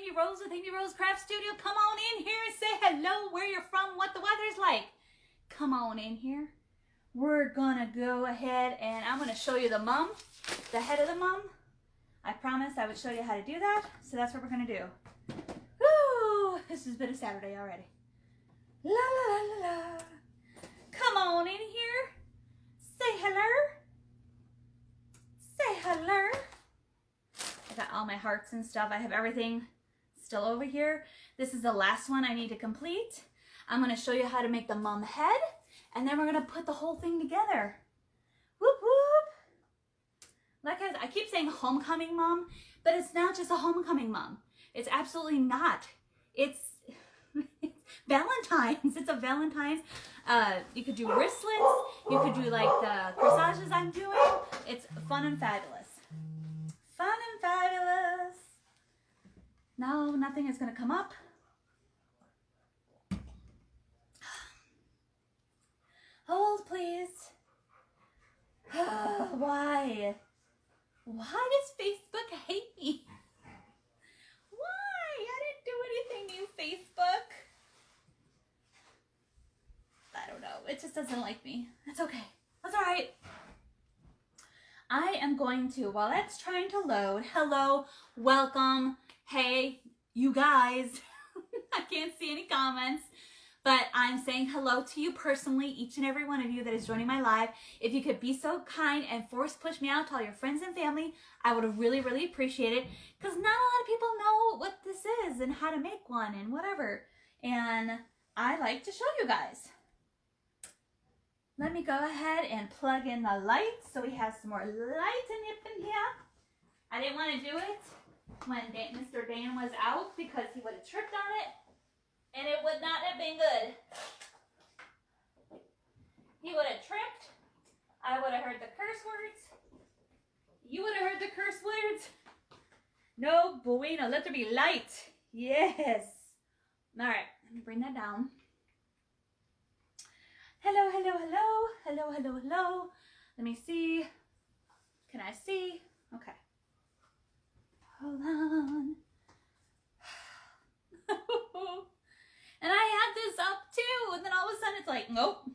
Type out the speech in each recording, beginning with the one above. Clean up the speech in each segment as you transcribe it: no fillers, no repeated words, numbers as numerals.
Amy Rose with Amy Rose Craft Studio. Come on in here and say hello, where you're from, what the weather's like. Come on in here. We're gonna go ahead and I'm gonna show you the mum, the head of the mum. I promised I would show you how to do that, so that's what we're gonna do. Woo! This has been a Saturday already. La la la la la. Come on in here. Say hello. Say hello. I got all my hearts and stuff. I have everything still over here. This is the last one I need to complete. I'm going to show you how to make the mum head, and then we're going to put the whole thing together. Whoop whoop. Like I keep saying homecoming mum, but it's not just a homecoming mum. It's absolutely not. It's Valentine's. It's a Valentine's. You could do wristlets. You could do like the corsages I'm doing. It's fun and fabulous. Fun and fabulous. No, nothing is going to come up. Hold, please. Why? Why does Facebook hate me? Why? I didn't do anything new, Facebook. I don't know. It just doesn't like me. That's okay. That's all right. I am going to, while that's trying to load, hello, welcome, hey, you guys. I can't see any comments, but I'm saying hello to you personally, each and every one of you that is joining my live. If you could be so kind and force push me out to all your friends and family, I would really, really appreciate it, because not a lot of people know what this is and how to make one and whatever, and I like to show you guys. Let me go ahead and plug in the lights so we have some more light in here. I didn't want to do it when Mr. Dan was out because he would have tripped on it and it would not have been good. He would have tripped. I would have heard the curse words. You would have heard the curse words. No bueno. Let there be light. Yes. All right. Let me bring that down. Hello, hello, hello, hello, hello, hello. Let me see. Can I see? Okay. Hold on. And I had this up too, and then all of a sudden it's like, nope.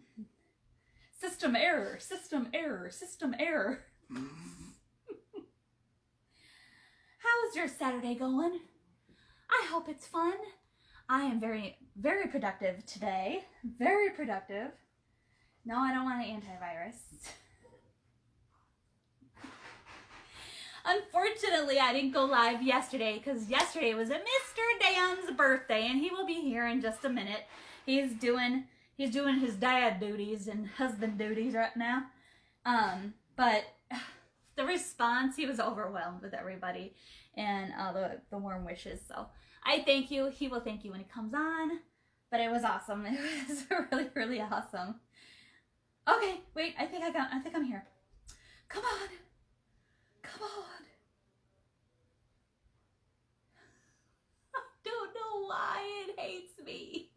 System error, system error, system error. How's your Saturday going? I hope it's fun. I am very, very productive today. Very productive. No, I don't want an antivirus. Unfortunately, I didn't go live yesterday because yesterday was a Mr. Dan's birthday, and he will be here in just a minute. He's doing his dad duties and husband duties right now. But the response, he was overwhelmed with everybody and the warm wishes. So I thank you. He will thank you when he comes on. But it was awesome. It was really, really awesome. Okay, wait, I think I'm here. Come on. Come on. I don't know why it hates me.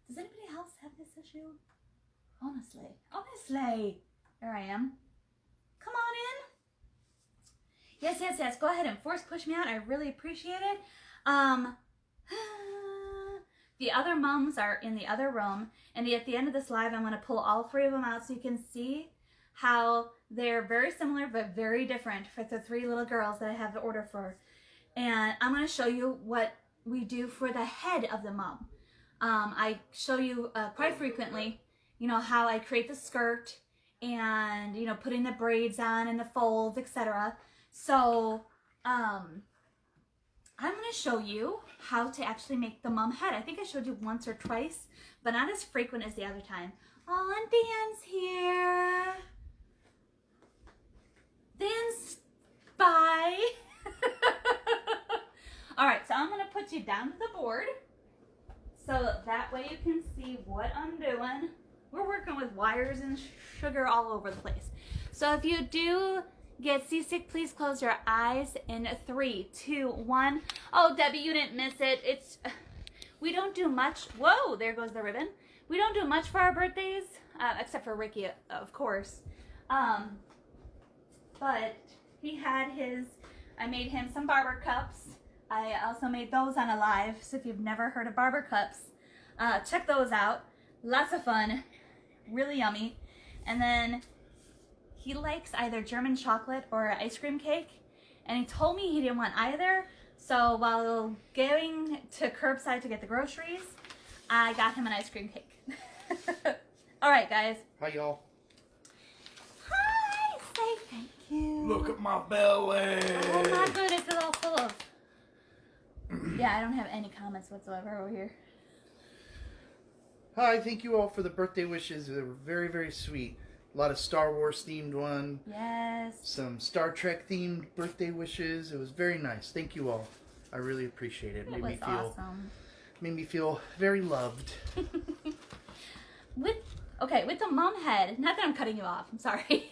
Does anybody else have this issue? Honestly. There I am. Come on in. Yes, yes, yes. Go ahead and force push me out. I really appreciate it. The other mums are in the other room, and at the end of this live, I'm going to pull all three of them out so you can see how they're very similar but very different for the three little girls that I have the order for. And I'm going to show you what we do for the head of the mum. I show you quite frequently, you know, how I create the skirt and, you know, putting the braids on and the folds, etc. So, I'm going to show you how to actually make the mum head. I think I showed you once or twice, but not as frequent as the other time. Oh, and Dan's here. Dan's bye. All right, so I'm going to put you down to the board so that way you can see what I'm doing. We're working with wires and sugar all over the place. So if you do get seasick, please close your eyes in 3, 2, 1. Oh, Debbie, you didn't miss it. We don't do much. Whoa, there goes the ribbon. We don't do much for our birthdays, except for Ricky, of course. But he had I made him some barber cups. I also made those on a live, so if you've never heard of barber cups, check those out. Lots of fun, really yummy. And then he likes either German chocolate or ice cream cake, and he told me he didn't want either. So while going to curbside to get the groceries, I got him an ice cream cake. All right, guys. Hi, y'all. Hi, say thank you. Look at my belly. Oh my goodness, it's all full of. Yeah, I don't have any comments whatsoever over here. Hi, thank you all for the birthday wishes. They were very, very sweet. A lot of Star Wars themed one. Yes. Some Star Trek themed birthday wishes. It was very nice. Thank you all. I really appreciate it. It was awesome. Made me feel very loved. with the mom head, not that I'm cutting you off, I'm sorry.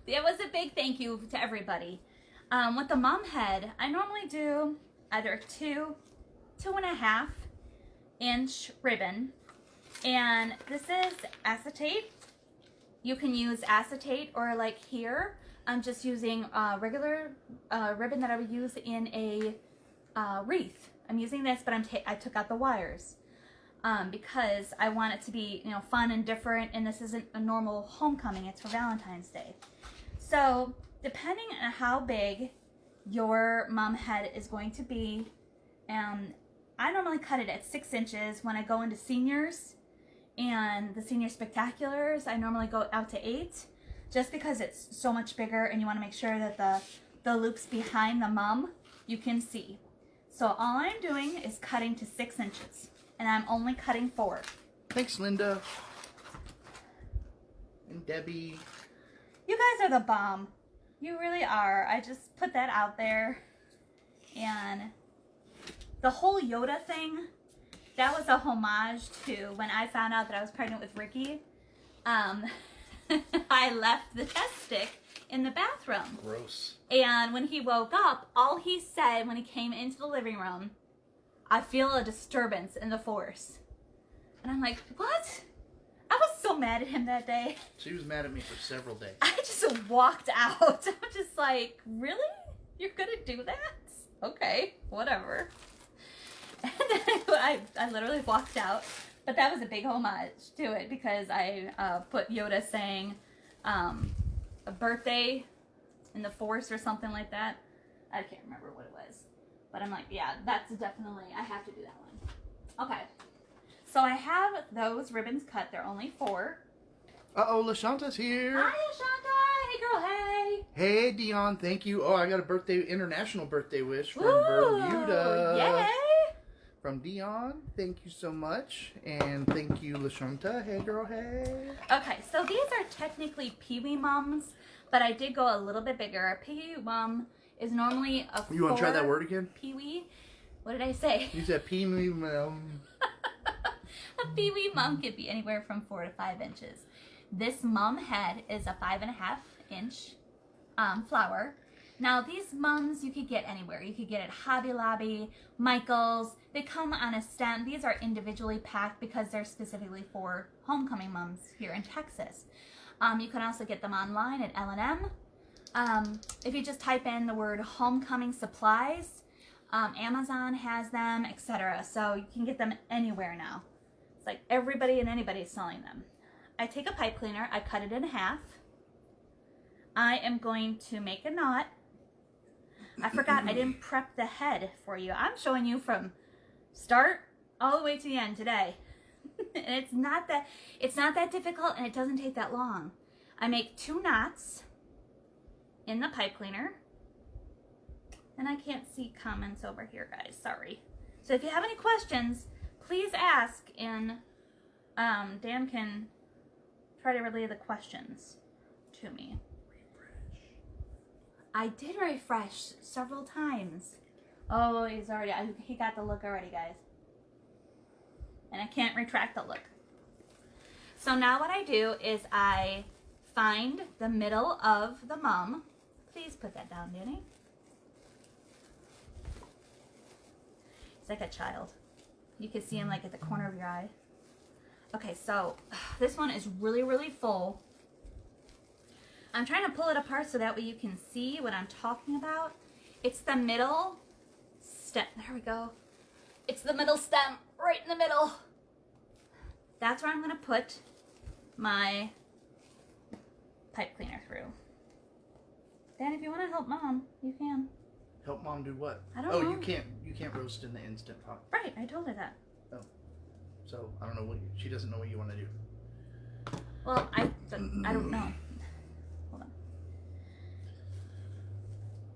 It was a big thank you to everybody. With the mom head, I normally do either 2.5 inch ribbon, and this is acetate. You can use acetate, or like here, I'm just using regular ribbon that I would use in a wreath. I'm using this, but I took out the wires because I want it to be, you know, fun and different, and this isn't a normal homecoming, it's for Valentine's Day. So depending on how big your mom head is going to be, I normally cut it at 6 inches. When I go into seniors and the senior spectaculars, I normally go out to 8, just because it's so much bigger and you want to make sure that the loops behind the mum you can see. So all I'm doing is cutting to 6 inches, and I'm only cutting 4. Thanks, Linda. And Debbie. You guys are the bomb. You really are. I just put that out there. And the whole Yoda thing, that was a homage to when I found out that I was pregnant with Ricky. I left the test stick in the bathroom. Gross. And when he woke up, all he said when he came into the living room, "I feel a disturbance in the force." And I'm like, what? I was so mad at him that day. She was mad at me for several days. I just walked out. I'm just like, really? You're gonna do that? Okay, whatever. And then I literally walked out. But that was a big homage to it, because I put Yoda saying a birthday in the force or something like that. I can't remember what it was. But I'm like, yeah, that's definitely, I have to do that one. Okay. So I have those ribbons cut. They're only 4. Uh-oh, LaShanta's here. Hi, Ashanta. Hey, girl, hey. Hey, Dion, thank you. Oh, I got a international birthday wish from Ooh, Bermuda. Yay. From Dion, thank you so much. And thank you, LaShanta. Hey, girl, hey. Okay, so these are technically Pee-wee mums, but I did go a little bit bigger. A Pee-wee mum is normally a 4. You want to try that word again? Pee-wee? What did I say? You said Pee-wee mum. A Pee-wee mum could be anywhere from 4 to 5 inches. This mum head is a 5.5 inch flower. Now these mums you could get anywhere. You could get at Hobby Lobby, Michael's. They come on a stem. These are individually packed because they're specifically for homecoming mums here in Texas. You can also get them online at L&M. If you just type in the word homecoming supplies, Amazon has them, etc. So you can get them anywhere now. It's like everybody and anybody is selling them. I take a pipe cleaner, I cut it in half. I am going to make a knot. I forgot I didn't prep the head for you. I'm showing you from start all the way to the end today. And it's not that difficult, and it doesn't take that long. I make 2 knots in the pipe cleaner. And I can't see comments over here, guys. Sorry. So if you have any questions, please ask, and Dan can try to relay the questions to me. I did refresh several times. Oh, he got the look already, guys. And I can't retract the look. So now what I do is I find the middle of the mum. Please put that down, Danny. He's like a child. You can see him like at the corner of your eye. Okay, so this one is really, really full. I'm trying to pull it apart so that way you can see what I'm talking about. It's the middle stem. There we go. It's the middle stem, right in the middle. That's where I'm going to put my pipe cleaner through. Dan, if you want to help Mom, you can. Help Mom do what? I don't know. You can't roast in the Instant Pot. Right, I told her that. Oh. So, I don't know she doesn't know what you want to do. Well, I don't know. Hold on.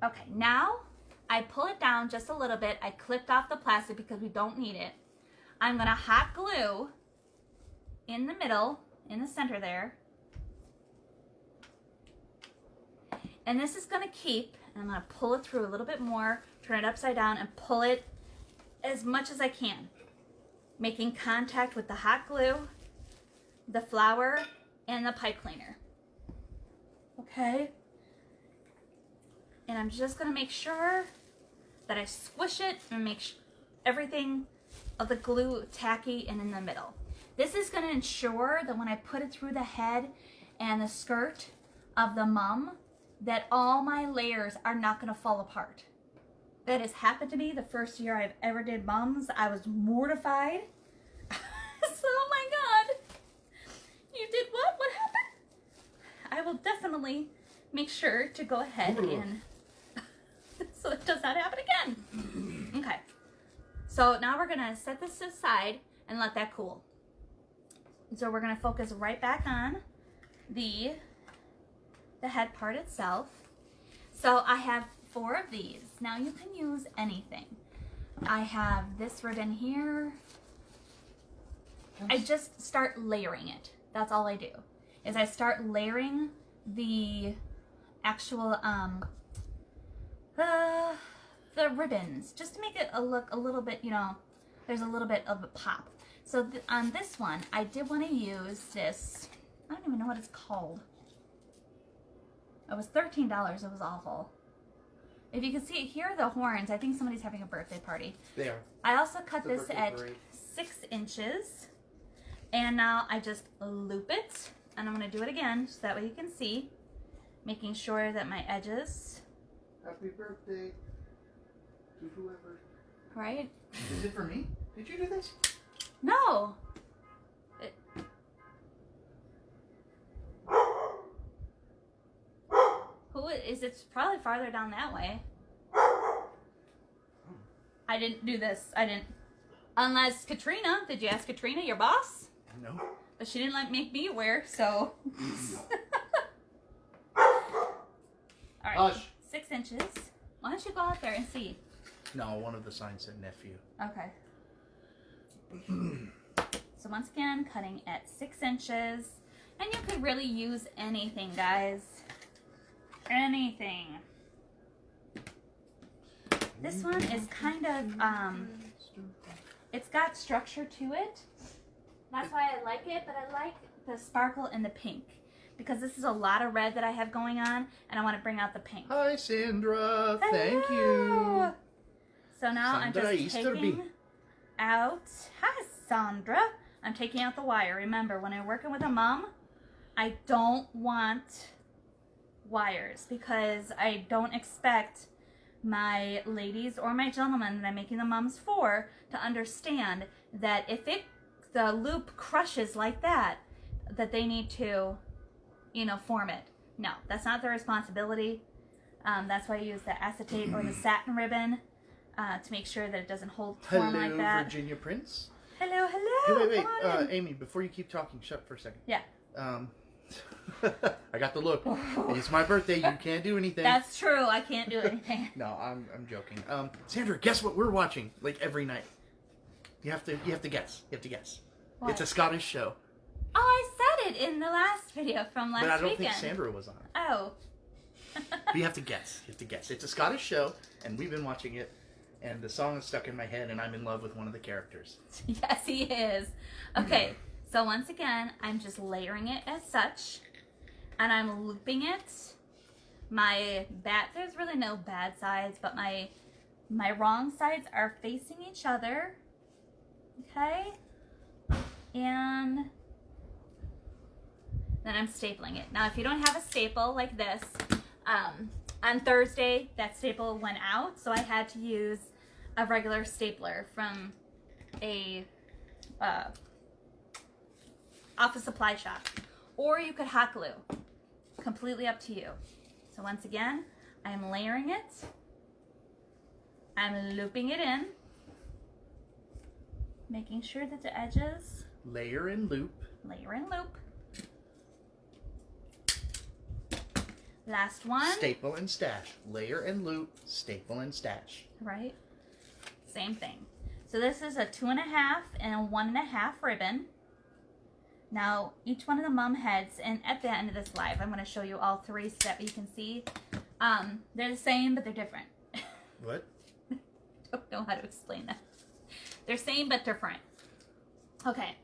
Okay, now I pull it down just a little bit. I clipped off the plastic because we don't need it. I'm going to hot glue in the middle, in the center there. And this is going to keep, and I'm going to pull it through a little bit more, turn it upside down, and pull it as much as I can. Making contact with the hot glue, the flour, and the pipe cleaner. Okay? And I'm just going to make sure that I squish it and make everything of the glue tacky and in the middle. This is going to ensure that when I put it through the head and the skirt of the mum, that all my layers are not going to fall apart. That has happened to me the first year I've ever did mums. I was mortified. So, oh my God. You did what? What happened? I will definitely make sure to go ahead and so it does not happen again. Okay. So now we're going to set this aside and let that cool. So we're going to focus right back on the head part itself. So I have 4 of these. Now you can use anything. I have this ribbon here. I just start layering it. That's all I do. Is I start layering the actual the ribbons just to make it look a little bit, you know, there's a little bit of a pop. So on this one, I did want to use this. I don't even know what it's called. It was $13. It was awful. If you can see it, here are the horns. I think somebody's having a birthday party. They are. I also cut this at 6 inches. And now I just loop it. And I'm going to do it again so that way you can see. Making sure that my edges. Happy birthday to whoever. Right? Is it for me? Did you do this? No. Who is it? It's probably farther down that way. I didn't do this. I didn't. Unless Katrina. Did you ask Katrina, your boss? No. But she didn't make me wear, so. Alright. Hush. 6 inches. Why don't you go out there and see? No, one of the signs said nephew. Okay. So once again, cutting at 6 inches. And you could really use anything, guys. Anything. This one is kind of, it's got structure to it. That's why I like it, but I like the sparkle and the pink. Because this is a lot of red that I have going on, and I want to bring out the pink. Hi, Sandra. Hello. Thank you. So now Sandra I'm just taking out, hi Sandra, I'm taking out the wire. Remember, when I'm working with a mom, I don't want wires because I don't expect my ladies or my gentlemen that I'm making the mums for to understand that if the loop crushes like that, that they need to, you know, form it. No, that's not their responsibility. That's why I use the acetate or the satin ribbon to make sure that it doesn't form like that. Hello, Virginia Prince. Hello, hello. Hey, wait. Come on in. Amy, before you keep talking, shut up for a second. Yeah. I got the look. It's my birthday. You can't do anything. That's true. I can't do anything. No, I'm joking. Sandra, guess what we're watching? Like every night. You have to guess. You have to guess. What? It's a Scottish show. Oh, I said it in the last video from last But I don't weekend. think Sandra was on it. Oh. But you have to guess. You have to guess. It's a Scottish show, and we've been watching it, and the song is stuck in my head, and I'm in love with one of the characters. Yes, he is. Okay, so once again, I'm just layering it as such, and I'm looping it. There's really no bad sides, but my wrong sides are facing each other. Okay? And then I'm stapling it. Now, if you don't have a staple like this, on Thursday, that staple went out, so I had to use a regular stapler from a office supply shop, or you could hot glue. Completely up to you. So once again, I'm layering it. I'm looping it in, making sure that the edges layer and loop. Layer and loop. Last one. Staple and stash. Layer and loop, staple and stash. Right? Same thing. So this is a 2.5 and a 1.5 ribbon. Now, each one of the mum heads, and at the end of this live, I'm going to show you all three so that you can see. They're the same, but they're different. What? Don't know how to explain that. They're same, but different. Okay.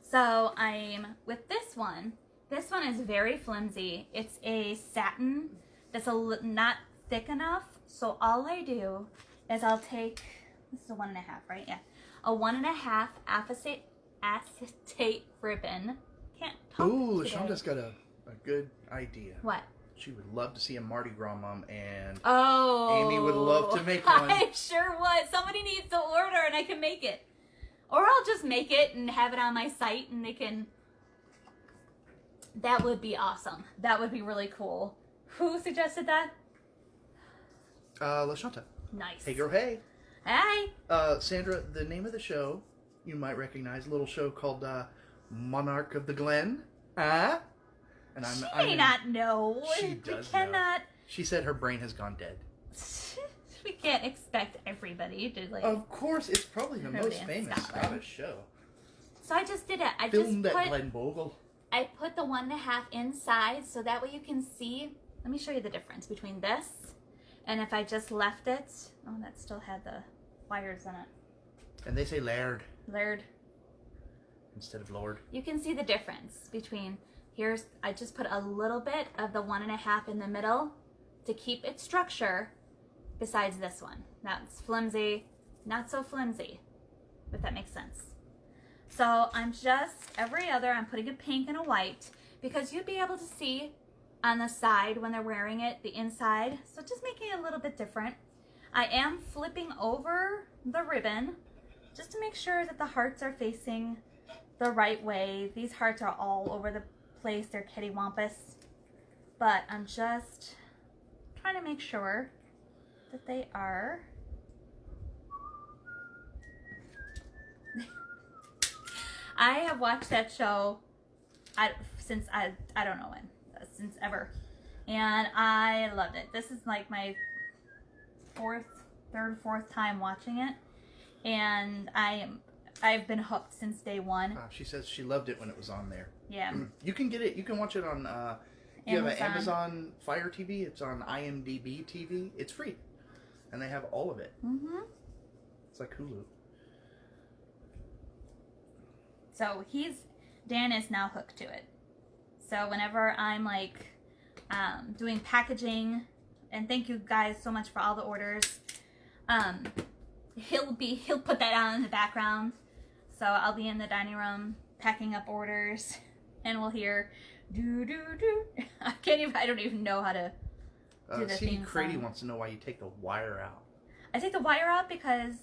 So I'm with this one. This one is very flimsy. It's a satin that's not thick enough. So all I do is I'll take, this is a 1.5, right? Yeah. A 1.5 acetate ribbon. Can't talk Ooh, today. Shonda's got a good idea. What? She would love to see a Mardi Gras mum, and Oh. Amy would love to make one. I sure would. Somebody needs to order and I can make it. Or I'll just make it and have it on my site and they can... That would be awesome. That would be really cool. Who suggested that? LaShanta. Nice. Hey girl, hey. Hi. Sandra, the name of the show, you might recognize, a little show called Monarch of the Glen. And She may not know. She does We cannot... know. She said her brain has gone dead. We can't expect everybody to like... Of course, it's probably the most in famous Scotland. Scottish show. So I just did it. I Filmed just at put... Glenbogle. I put the 1.5 inside so that way you can see. Let me show you the difference between this and if I just left it. Oh, that still had the wires in it. And they say laird Layered. instead of lord. You can see the difference between here's, I just put a little bit of the 1.5 in the middle to keep its structure besides this one. That's flimsy, not so flimsy, if that makes sense. So I'm just, every other, I'm putting a pink and a white because you'd be able to see on the side when they're wearing it, the inside. So just making it a little bit different. I am flipping over the ribbon just to make sure that the hearts are facing the right way. These hearts are all over the place. They're kittywampus. But I'm just trying to make sure that they are. I have watched that show since I don't know when, since ever, and I loved it. This is like my third, fourth time watching it, and I've been hooked since day one. She says she loved it when it was on there. Yeah. You can get it. You can watch it on. You have an Amazon Fire TV. It's on IMDb TV. It's free, and they have all of it. Mhm. It's like Hulu. So Dan is now hooked to it. So whenever I'm like doing packaging, and thank you guys so much for all the orders, he'll put that on in the background. So I'll be in the dining room packing up orders, and we'll hear do do do. I don't even know how to do the theme Crady song. wants to know why you take the wire out. I take the wire out because,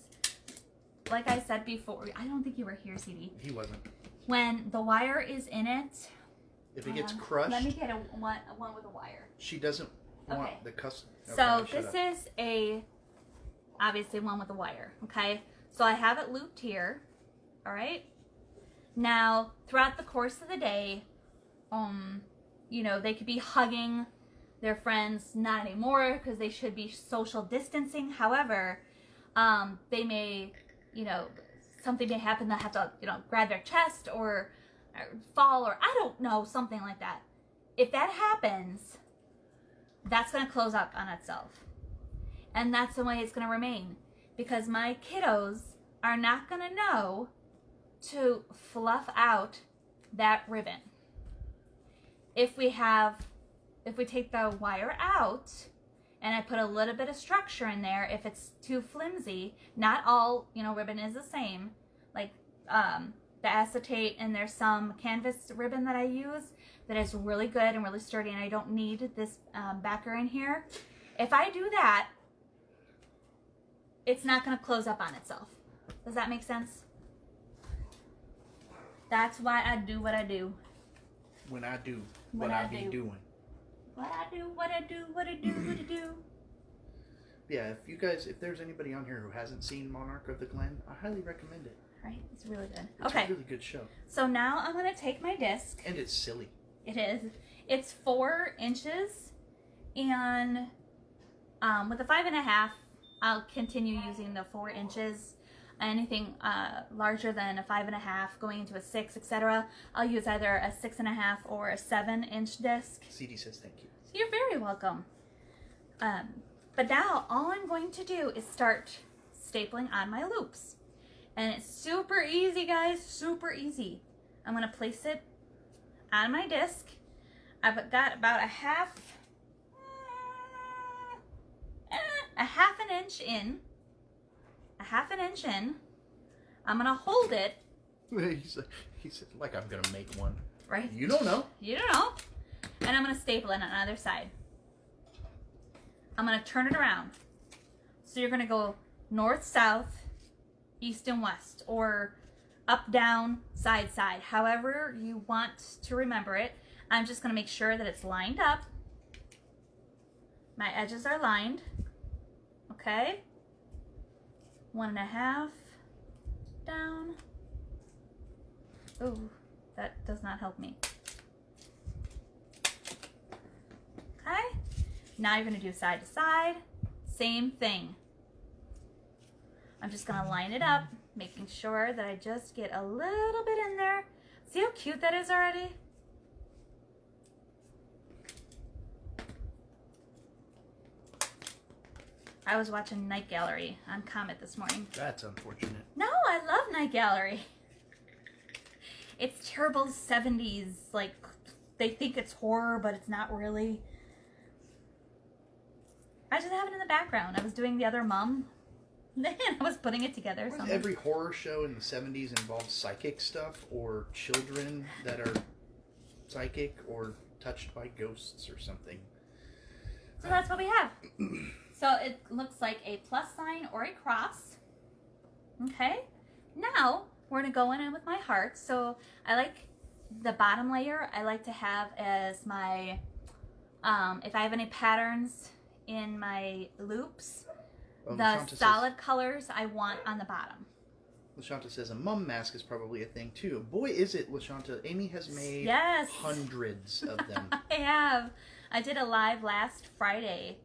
like I said before, I don't think you were here, CD. He wasn't. When the wire is in it, If it gets crushed, let me get one with a wire. she doesn't want Okay. the custom. So this is obviously one with a wire, okay? So I have it looped here, all right? Now, throughout the course of the day, you know, they could be hugging their friends, not anymore because they should be social distancing. However, they may, you know, something may happen, they'll have to, you know, grab their chest or fall, or I don't know, something like that. If that happens, that's going to close up on itself. And that's the way it's going to remain. Because my kiddos are not going to know to fluff out that ribbon. If we take the wire out and I put a little bit of structure in there, if it's too flimsy, not all, you know, ribbon is the same. Like the acetate, and there's some canvas ribbon that I use that is really good and really sturdy, and I don't need this backer in here. If I do that, it's not going to close up on itself. Does that make sense? That's why I do what I do. When I do what I be doing. What I do, what I do, what I do, what I do. Yeah, if there's anybody on here who hasn't seen Monarch of the Glen, I highly recommend it. Right? It's really good. It's a really good show. So now I'm going to take my disc. And it's silly. It is. It's 4 inches. And with the 5.5, I'll continue using the 4 inches. Anything larger than a 5.5, going into a 6, etc., I'll use either a 6.5 or a 7-inch disc. CD says thank you. You're very welcome. But now all I'm going to do is start stapling on my loops. And it's super easy, guys, super easy. I'm going to place it on my disc. I've got about a half an inch in. A half an inch in. I'm going to hold it. He said, like I'm going to make one. Right? You don't know. You don't know. And I'm going to staple it on the other side. I'm going to turn it around. So you're going to go north, south, east, and west. Or up, down, side, side. However you want to remember it. I'm just going to make sure that it's lined up. My edges are lined. Okay. 1.5 down. Ooh, that does not help me. Okay. Now you're going to do side to side. Same thing. I'm just going to line it up, making sure that I just get a little bit in there. See how cute that is already? I was watching Night Gallery on Comet this morning. That's unfortunate. No, I love Night Gallery. It's terrible 70s. Like, they think it's horror, but it's not really. I just have it in the background. I was doing The Other Mom, and I was putting it together. Every horror show in the 70s involved psychic stuff or children that are psychic or touched by ghosts or something. So that's what we have. So it looks like a plus sign or a cross. Okay. Now we're going to go in with my heart. So I like the bottom layer. I like to have as my, if I have any patterns in my loops, the solid colors I want on the bottom. LaShanta says a mum mask is probably a thing too. Boy, is it, LaShanta. Amy has made hundreds of them. I have. I did a live last Friday.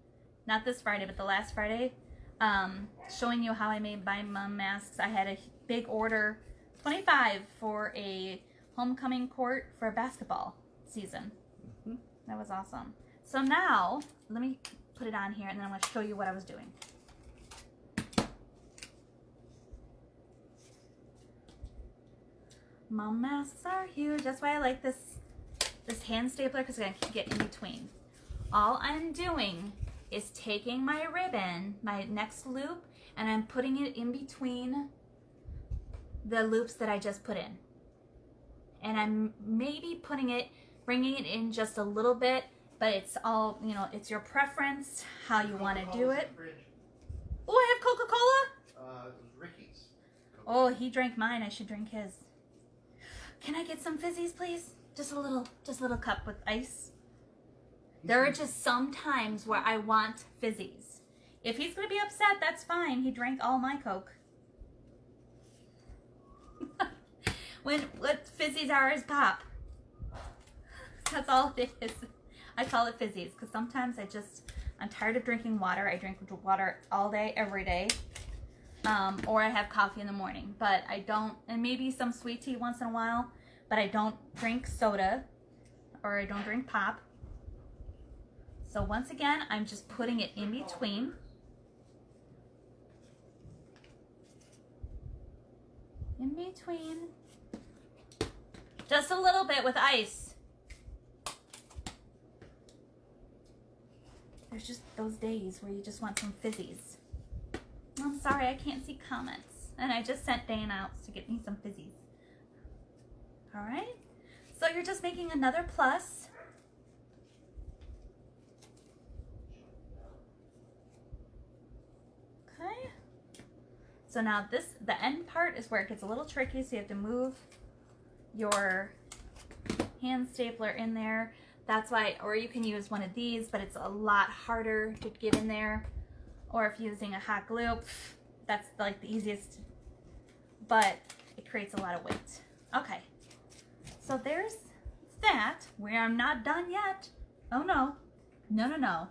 Not this Friday, but the last Friday, showing you how I made my mum masks. I had a big order, 25 for a homecoming court for a basketball season. Mm-hmm. That was awesome. So now, let me put it on here, and then I'm going to show you what I was doing. Mum masks are huge. That's why I like this hand stapler, because I can get in between. All I'm doing is taking my ribbon, my next loop, and I'm putting it in between the loops that I just put in. And I'm maybe bringing it in just a little bit, but it's all, it's your preference, how you want to do it. Oh, I have Coca-Cola? It was Ricky's. Oh, he drank mine. I should drink his. Can I get some fizzies, please? Just a little cup with ice. There are just some times where I want fizzies. If he's going to be upset, that's fine. He drank all my Coke. What fizzies are is pop. That's all it is. I call it fizzies because sometimes I'm tired of drinking water. I drink water all day, every day. Or I have coffee in the morning. But I don't, and maybe some sweet tea once in a while, but I don't drink soda or I don't drink pop. So once again, I'm just putting it in between. In between. Just a little bit with ice. There's just those days where you just want some fizzies. I'm sorry, I can't see comments. And I just sent Dan out to get me some fizzies. Alright? So you're just making another plus. Okay. So now the end part is where it gets a little tricky, so you have to move your hand stapler in there. That's why, or you can use one of these, but it's a lot harder to get in there. Or if you're using a hot glue, that's like the easiest, but it creates a lot of weight. Okay, so there's that. We are not done yet. Oh no, no, no, no.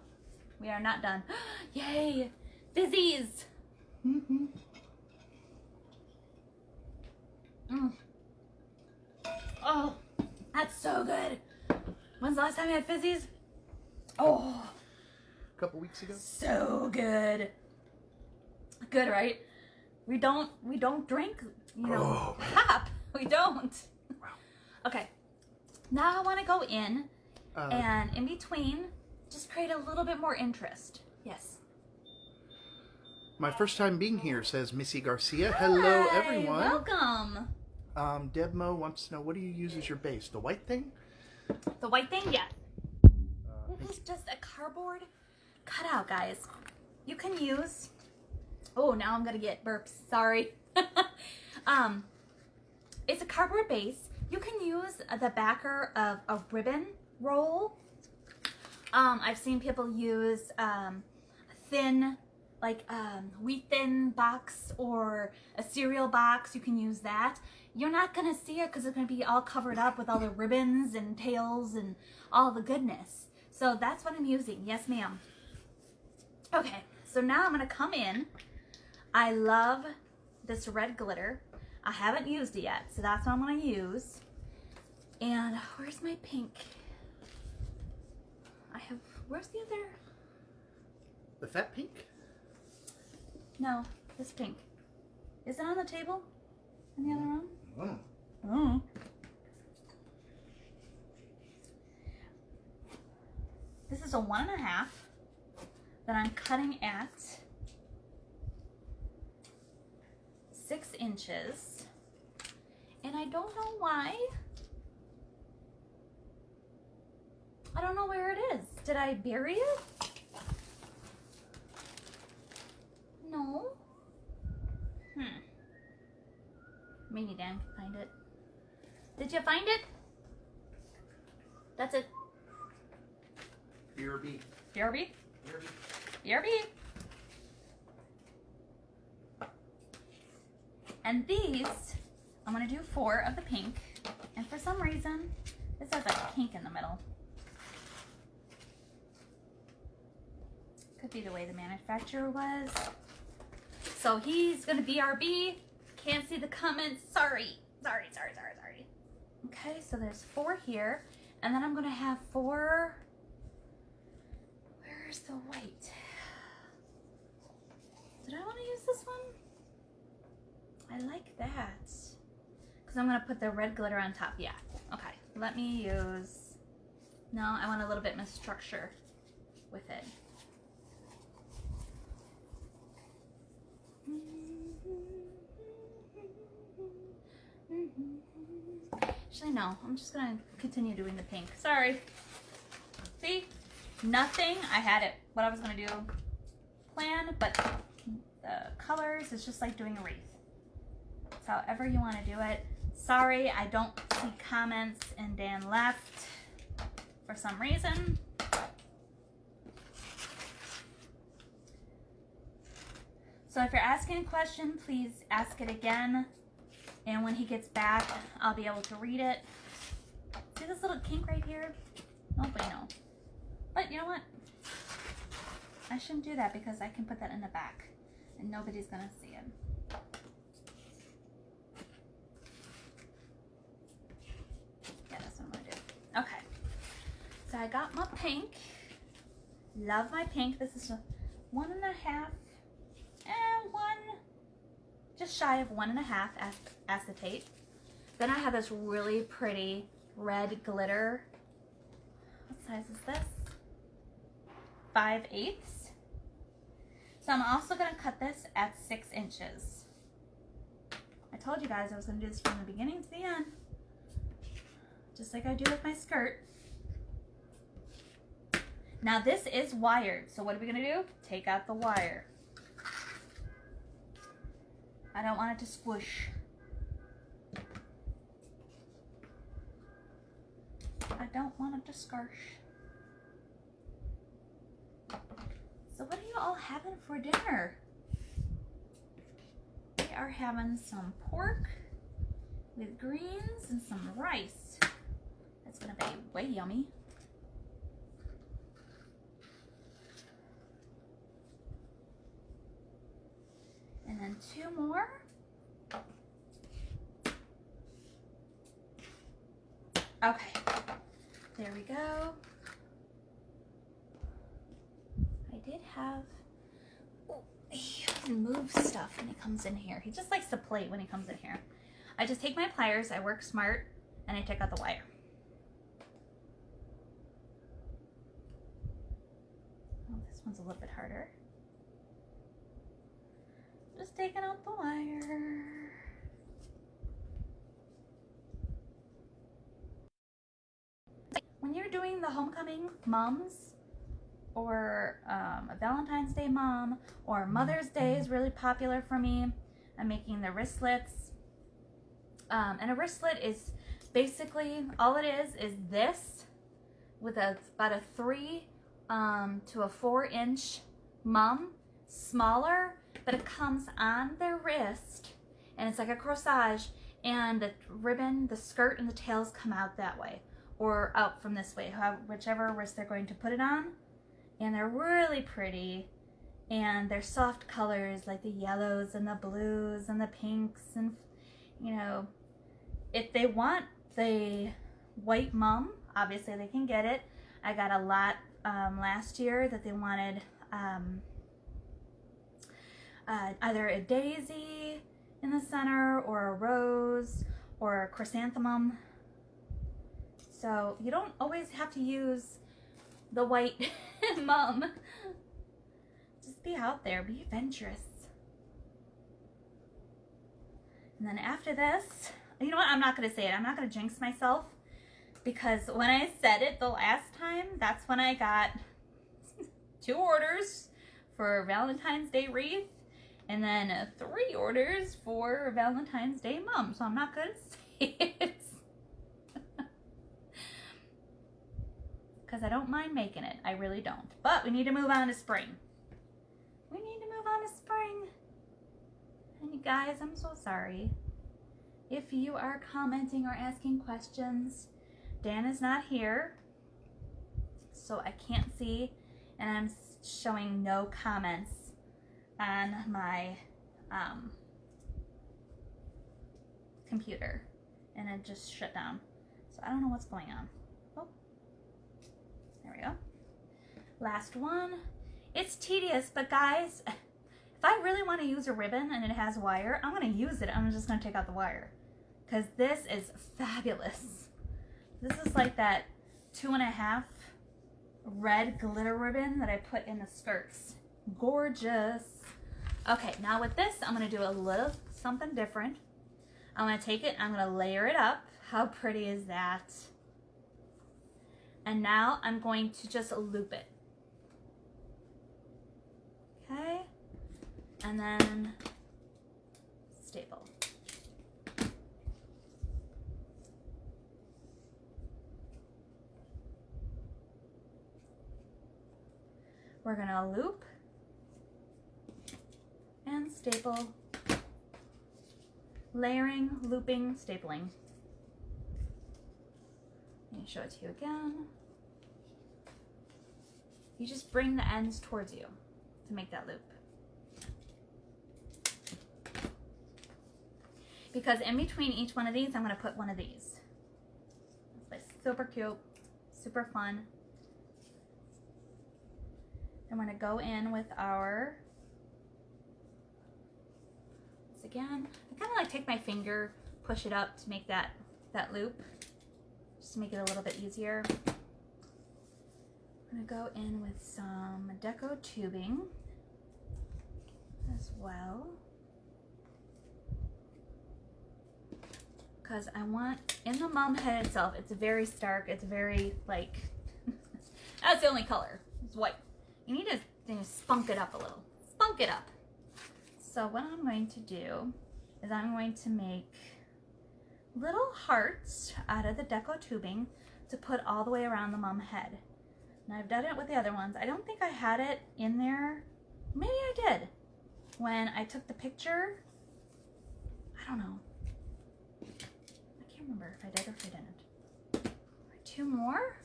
We are not done. Yay, fizzies. Mm. Oh, that's so good. When's the last time you had fizzies? Oh, A couple weeks ago. so good. Good, right? We don't drink, you know, pop. We don't. Wow. Okay. Now I want to go in and in between, just create a little bit more interest. Yes. My first time being here, says Missy Garcia. Hello, Hi, everyone. Welcome. Debmo wants to know, what do you use as your base? The white thing? The white thing, yeah. This is just a cardboard cutout, guys. You can use. Oh, now I'm gonna get burps. Sorry. It's a cardboard base. You can use the backer of a ribbon roll. I've seen people use thin, like wheat thin box or a cereal box. You can use that. You're not gonna see it because it's gonna be all covered up with all the ribbons and tails and all the goodness. So that's what I'm using. Yes, ma'am. Okay, so now I'm gonna come in. I love this red glitter. I haven't used it yet, so that's what I'm gonna use. And where's my pink? Where's the other? The fat pink? No, this pink. Is it on the table in the other room? Oh. Oh. This is a 1.5 that I'm cutting at 6 inches. And I don't know why. I don't know where it is. Did I bury it? No. Maybe Dan can find it. Did you find it? That's it. BRB. BRB? BRB. BRB. And these, I'm gonna do 4 of the pink. And for some reason, this has like pink in the middle. Could be the way the manufacturer was. So he's gonna BRB. Can't see the comments. Sorry. Okay, so there's 4 here. And then I'm gonna have 4. Where's the white? Did I wanna use this one? I like that. Because I'm gonna put the red glitter on top. Yeah, okay. Let me use, no, I want a little bit more structure with it. Actually, no, I'm just gonna continue doing the pink. Sorry. See, nothing, I had it, what I was gonna do planned, but the colors is just like doing a wreath. It's however you wanna do it. Sorry, I don't see comments and Dan left for some reason. So if you're asking a question, please ask it again. And when he gets back, I'll be able to read it. See this little kink right here? Nobody knows. But you know what? I shouldn't do that because I can put that in the back and nobody's gonna see it. Yeah, that's what I'm gonna do. Okay. So I got my pink. Love my pink. This is a 1.5 and 1, just shy of 1.5 acetate. Then I have this really pretty red glitter. What size is this? 5/8. So I'm also gonna cut this at 6 inches. I told you guys I was gonna do this from the beginning to the end. Just like I do with my skirt. Now this is wired, so what are we gonna do? Take out the wire. I don't want it to squish. I don't want it to scarsh. So what are you all having for dinner? We are having some pork with greens and some rice. That's gonna be way yummy. And then 2 more. Okay, there we go. I did have, oh, he moves stuff when he comes in here. He just likes to play when he comes in here. I just take my pliers, I work smart, and I take out the wire. Oh, this one's a little bit harder. Just taking out the wire. When you're doing the homecoming moms, or a Valentine's Day mom, or Mother's Day is really popular for me. I'm making the wristlets. And a wristlet is basically, all it is this with about a 3 to a 4-inch mum, smaller, but it comes on their wrist, and it's like a corsage, and the ribbon, the skirt, and the tails come out that way, or out from this way, whichever wrist they're going to put it on. And they're really pretty, and they're soft colors like the yellows and the blues and the pinks, and you know, if they want the white mum, obviously they can get it. I got a lot last year that they wanted either a daisy in the center, or a rose, or a chrysanthemum. So you don't always have to use the white mum. Just be out there, be adventurous. And then after this, you know what, I'm not going to say it. I'm not going to jinx myself, because when I said it the last time, that's when I got 2 orders for Valentine's Day wreath, and then 3 orders for Valentine's Day mum. So I'm not going to say it. Because I don't mind making it. I really don't. But we need to move on to spring. We need to move on to spring. And you guys, I'm so sorry. If you are commenting or asking questions, Dan is not here, so I can't see, and I'm showing no comments on my computer, and it just shut down. So I don't know what's going on. Oh, there we go. Last one. It's tedious, but guys, if I really want to use a ribbon and it has wire, I'm going to use it. I'm just going to take out the wire, because this is fabulous. This is like that 2.5 red glitter ribbon that I put in the skirts. Gorgeous. Okay, now with this, I'm going to do a little something different. I'm going to take it, I'm going to layer it up. How pretty is that? And now I'm going to just loop it. Okay, and then staple. We're gonna loop and staple, layering, looping, stapling. Let me show it to you again. You just bring the ends towards you to make that loop. Because in between each one of these, I'm gonna put one of these. It's super cute, super fun. I'm going to go in with our, once again, I kind of like take my finger, push it up to make that loop, just to make it a little bit easier. I'm going to go in with some deco tubing as well, because I want, in the mum head itself, it's very stark, it's very like, that's the only color, it's white. You need to spunk it up a little. Spunk it up. So what I'm going to do is I'm going to make little hearts out of the deco tubing to put all the way around the mom head. Now I've done it with the other ones. I don't think I had it in there. Maybe I did. When I took the picture, I don't know. I can't remember if I did or if I didn't. Two more.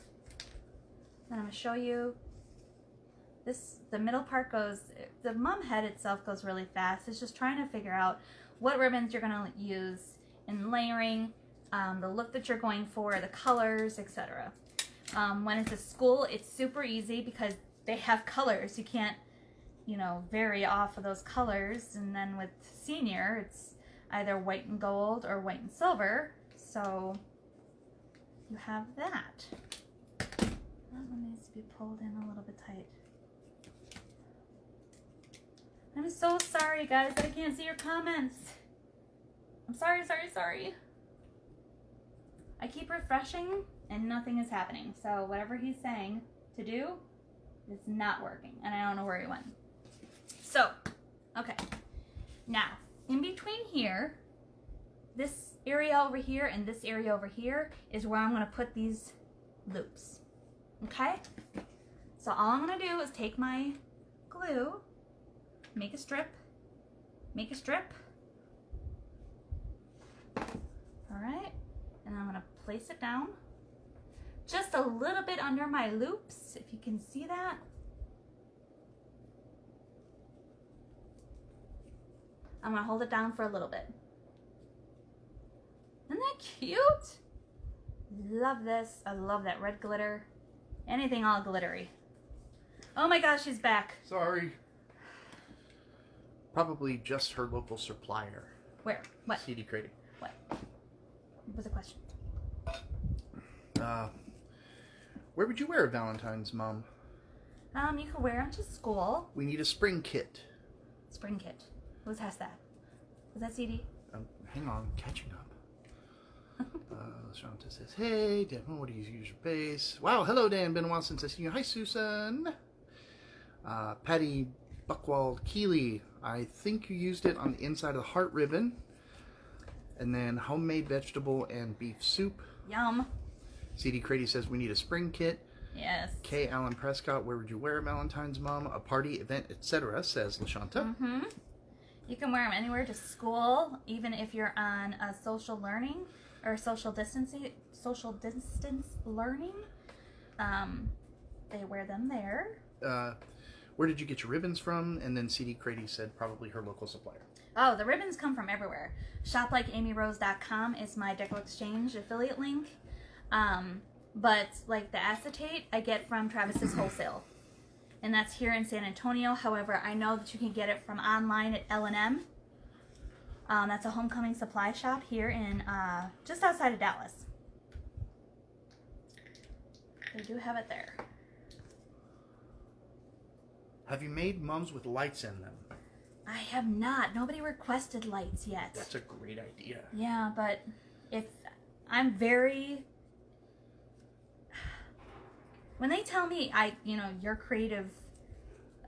Then I'm gonna show you this. The middle part goes, the mom head itself goes really fast. It's just trying to figure out what ribbons you're gonna use in layering, the look that you're going for, the colors, etc. When it's a school, it's super easy because they have colors. You can't, you know, vary off of those colors. And then with senior, it's either white and gold or white and silver. So you have that. That one needs to be pulled in a little bit tight. I'm so sorry, guys, that I can't see your comments. I'm sorry. I keep refreshing and nothing is happening. So whatever he's saying to do is not working. And I don't know where he went. So, okay. Now, in between here, this area over here and this area over here is where I'm going to put these loops. Okay? So all I'm going to do is take my glue, make a strip, alright, and I'm going to place it down just a little bit under my loops, if you can see that. I'm going to hold it down for a little bit. Isn't that cute? Love this. I love that red glitter. Anything all glittery. Oh my gosh, she's back. Sorry. Probably just her local supplier. Where? What? CD Crady. What? What was the question? Where would you wear a Valentine's, Mom? You could wear them to school. We need a spring kit. Spring kit. Who's has that? Was that CD? Hang on, catching up. Shanta says, hey, Dan, what do you use your base? Wow, hello, Dan. Been a while since I seen you. Hi, Susan. Patty Buckwald Keeley. I think you used it on the inside of the heart ribbon. And then homemade vegetable and beef soup. Yum. CD Crady says we need a spring kit. Yes. K. Allen Prescott, where would you wear Valentine's, Mom? A party, event, etc., says LaShanta. Mm-hmm. You can wear them anywhere to school, even if you're on a social learning or social distance learning. They wear them there. Where did you get your ribbons from? And then CD Crady said probably her local supplier. Oh, the ribbons come from everywhere. ShoplikeAmyRose.com is my Deco Exchange affiliate link. But like the acetate, I get from Travis's Wholesale. And that's here in San Antonio. However, I know that you can get it from online at L&M. That's a homecoming supply shop here in just outside of Dallas. They do have it there. Have you made mums with lights in them? I have not. Nobody requested lights yet. That's a great idea. Yeah, but if I'm very... When they tell me, you're creative,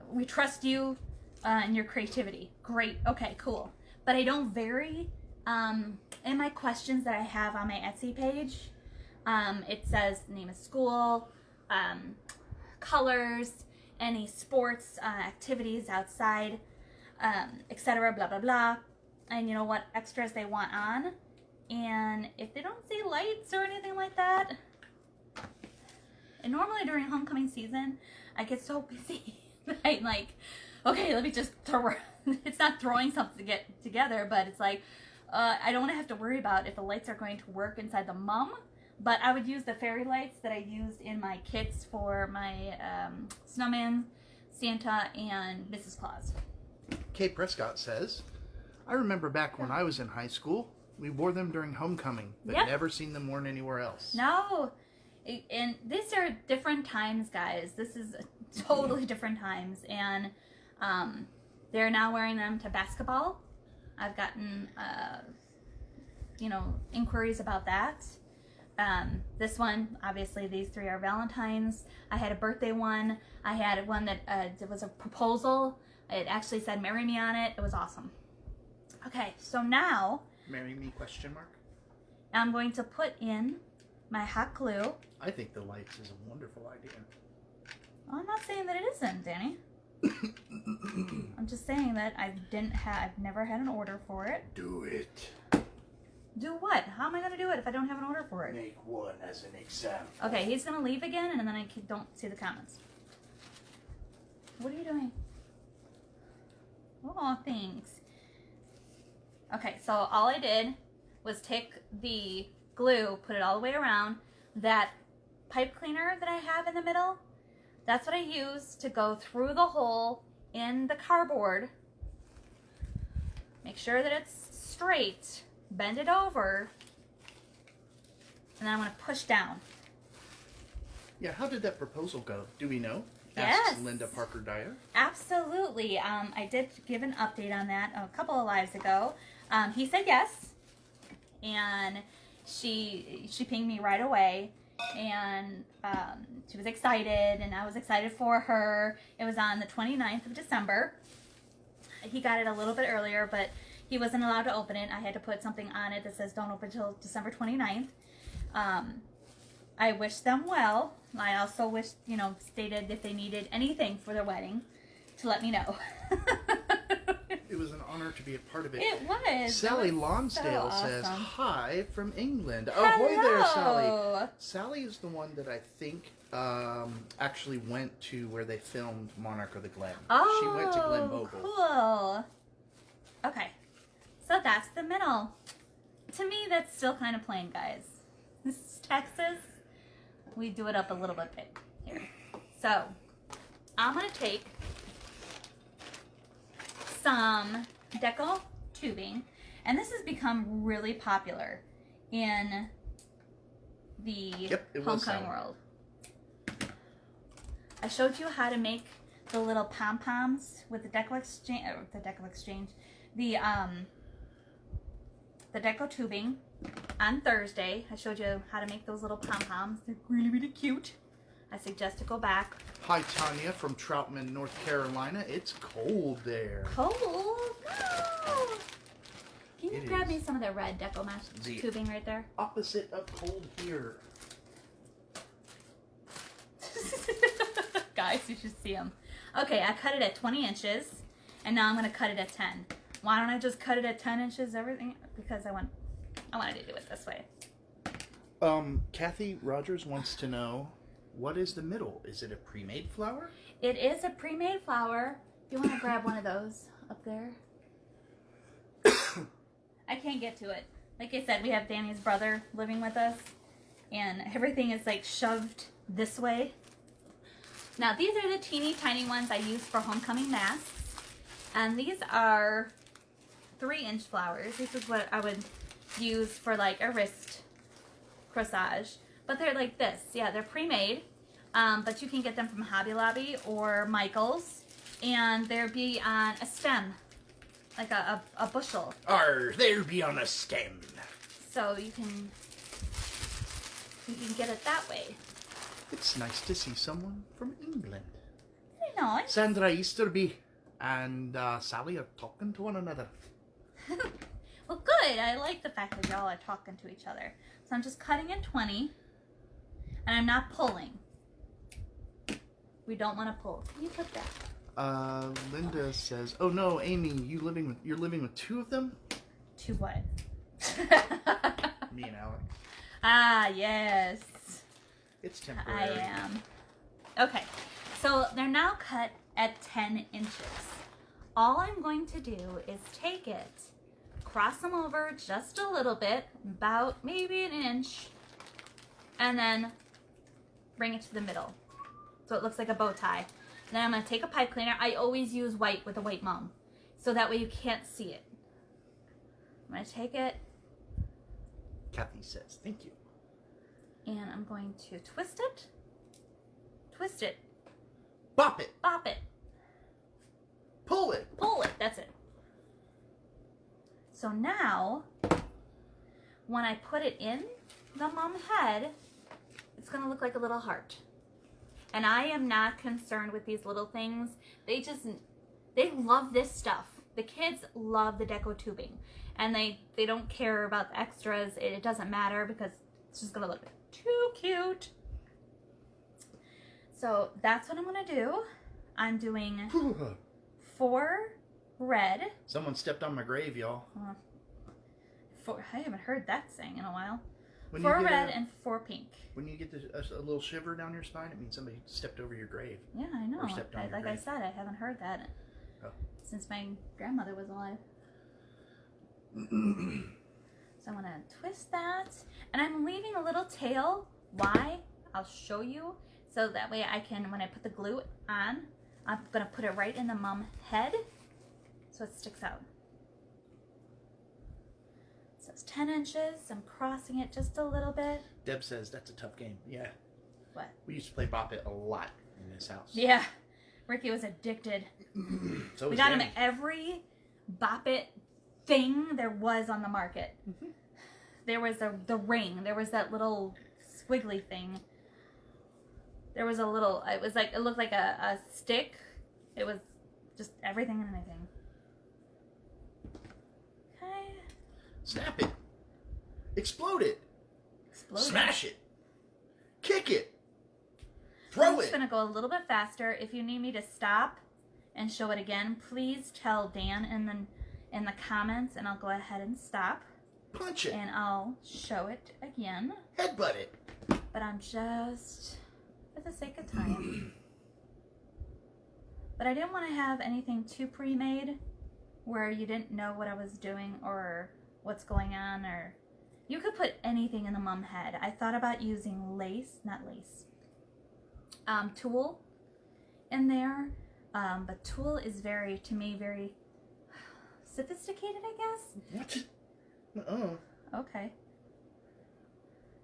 we trust you and your creativity. Great. Okay, cool. But I don't vary. In my questions that I have on my Etsy page, it says name of school, colors, any sports activities outside, etc. Blah, blah, blah. And you know what extras they want on. And if they don't say lights or anything like that, and normally during homecoming season, I get so busy. I'm like, okay, let me just throw. It's not throwing something to get together, but it's like, I don't want to have to worry about if the lights are going to work inside the mum. But I would use the fairy lights that I used in my kits for my snowman, Santa, and Mrs. Claus. Kate Prescott says, I remember back when I was in high school, we wore them during homecoming, but never seen them worn anywhere else. No. And these are different times, guys. This is totally different times. And they're now wearing them to basketball. I've gotten, inquiries about that. This one, obviously, these three are Valentine's. I had a birthday one. I had one that was a proposal. It actually said "Marry Me" on it. It was awesome. Okay, so now Marry me, question mark? I'm going to put in my hot glue. I think the lights is a wonderful idea. Well, I'm not saying that it isn't, Danny. I'm just saying that I've never had an order for it. Do it. Do what? How am I going to do it if I don't have an order for it? Make one as an example. Okay, he's going to leave again, and then I don't see the comments. What are you doing? Oh, thanks. Okay, so all I did was take the glue, put it all the way around. That pipe cleaner that I have in the middle, that's what I use to go through the hole in the carboard. Make sure that it's straight. Bend it over. And then I'm going to push down. Yeah, how did that proposal go? Do we know? Yes. Asks Linda Parker Dyer. Absolutely. I did give an update on that a couple of lives ago. He said yes. And she pinged me right away. And she was excited, and I was excited for her. It was on the 29th of December. He got it a little bit earlier, but he wasn't allowed to open it. I had to put something on it that says don't open until December 29th. I wish them well. I also stated if they needed anything for their wedding to let me know. It was an honor to be a part of it. It was. Sally It was Lonsdale so says, awesome. hi from England. Hello. Ahoy there, Sally. Sally is the one that I think actually went to where they filmed Monarch of the Glen. Oh, She went to Glen Bogle. Cool. Okay, so that's the middle. To me, that's still kind of plain, guys. This is Texas. We do it up a little bit here. So, I'm going to take some deco tubing, and this has become really popular in the homecoming world. I showed you how to make the little pom-poms with the deco exchange, the deco tubing on Thursday. I showed you how to make those little pom-poms. They're really, really cute. I suggest to go back. Hi, Tanya from Troutman, North Carolina. It's cold there. Cold? No! Can you It grab is. me some of the red deco mesh tubing right there? Opposite of cold here. Guys, you should see them. Okay, I cut it at 20 inches, and now I'm going to cut it at 10. Why don't I just cut it at 10 inches, everything? Because I wanted to do it this way. Kathy Rogers wants to know, what is the middle? Is it a pre-made flower? It is a pre-made flower. If you want to grab one of those up there. I can't get to it. Like I said, we have Danny's brother living with us, and everything is like shoved this way. Now, these are the teeny tiny ones I use for homecoming masks, and these are 3-inch flowers. This is what I would use for like a wrist corsage, but they're like this. Yeah, they're pre-made, but you can get them from Hobby Lobby or Michael's, and they'll be on a stem, like a bushel. Or they'll be on a stem. So you can get it that way. It's nice to see someone from England. I know. Sandra Easterby and Sally are talking to one another. Well, good. I like the fact that y'all are talking to each other. So I'm just cutting in 20, and I'm not pulling. We don't want to pull. Can you put that? Linda says, "Oh no, Amy, you're living with 2 of them." To what? Me and Alex. Ah, yes. It's temporary. I am. Okay, so they're now cut at 10 inches. All I'm going to do is take it, cross them over just a little bit, about maybe an inch, and then bring it to the middle. So it looks like a bow tie. And then I'm going to take a pipe cleaner. I always use white with a white mum, so that way you can't see it. I'm going to take it, Kathy says, "Thank you." and I'm going to twist it, Bop it. bop it, Pull it. pull it, that's it. So now, when I put it in the mum head, it's going to look like a little heart. And I am not concerned with these little things. They love this stuff. The kids love the deco tubing. And they don't care about the extras. It doesn't matter because it's just going to look too cute. So that's what I'm going to do. I'm doing 4 red. Someone stepped on my grave, y'all. I haven't heard that saying in a while. When 4 red and 4 pink. When you get a little shiver down your spine, it means somebody stepped over your grave. Yeah, I know. Or stepped on your Like grave. I said, I haven't heard that since my grandmother was alive. So I'm going to twist that. And I'm leaving a little tail. Why? I'll show you. So that way I can, when I put the glue on, I'm going to put it right in the mum head so it sticks out. So it's 10 inches. I'm crossing it just a little bit. Deb says that's a tough game. Yeah. What? We used to play Bop It a lot in this house. Yeah. Ricky was addicted. So we got him every Bop It thing there was on the market. Mm-hmm. There was the ring. There was that little squiggly thing. There was a little, it looked like a stick. It was just everything and anything. Okay. Snap it. Explode it. Explode Smash it. Kick it. Throw I'm just it. going to go a little bit faster. If you need me to stop and show it again, please tell Dan in the comments and I'll go ahead and stop. Punch it. And I'll show it again. Headbutt it. But I'm just, for the sake of time. But I didn't want to have anything too pre-made where you didn't know what I was doing or what's going on, or you could put anything in the mum head. I thought about using tulle in there, but tulle is very sophisticated, I guess. What? Okay.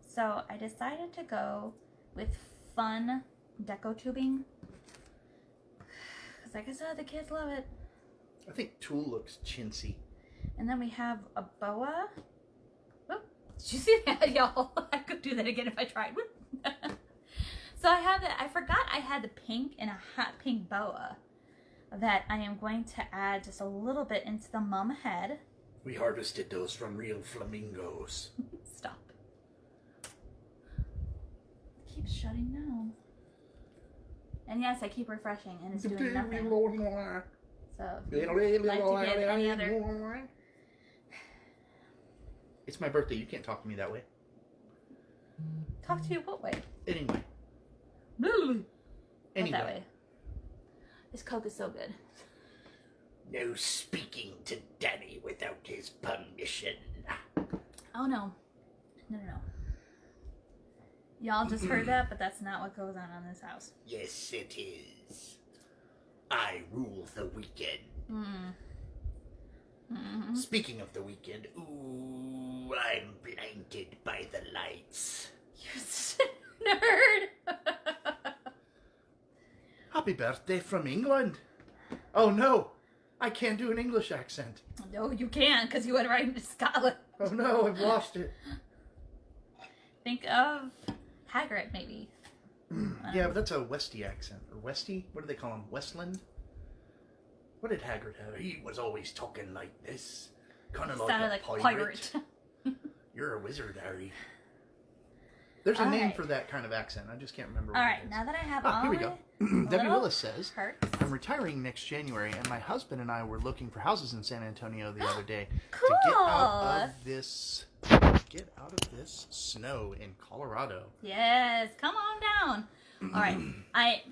So I decided to go with fun deco tubing. Because like I said, the kids love it. I think tulle looks chintzy. And then we have a boa. Whoop. Did you see that, y'all? I could do that again if I tried. So I have I forgot I had the pink and a hot pink boa that I am going to add just a little bit into the mum head. We harvested those from real flamingos. Stop. It keeps shutting down. And yes, I keep refreshing and it's doing nothing. So, if you'd like to give any other... It's my birthday. You can't talk to me that way. Talk to you what way? Anyway. Not Anyway. that way. This Coke is so good. No speaking to Danny without his permission. Oh no. No. Y'all just heard that, but that's not what goes on in this house. Yes, it is. I rule the weekend. Mm-hmm. Speaking of the weekend, ooh, I'm blinded by the lights. You're such a nerd. Happy birthday from England. Oh no, I can't do an English accent. No, you can't, because you went right into Scotland. Oh no, I've lost it. Think of Hagrid, maybe. Yeah, but that's a Westie accent. Or Westie? What do they call him? Westland? What did Hagrid have? He was always talking like this. Kind of Sounded like a like pirate. You're a wizard, Harry. There's a All name right. for that kind of accent. I just can't remember All what right, it is. now that I have Ah, all here we go. my Debbie little Willis says, parts. I'm retiring next January, and my husband and I were looking for houses in San Antonio the other day Cool. to get out of this snow in Colorado. Yes, come on down. All right, I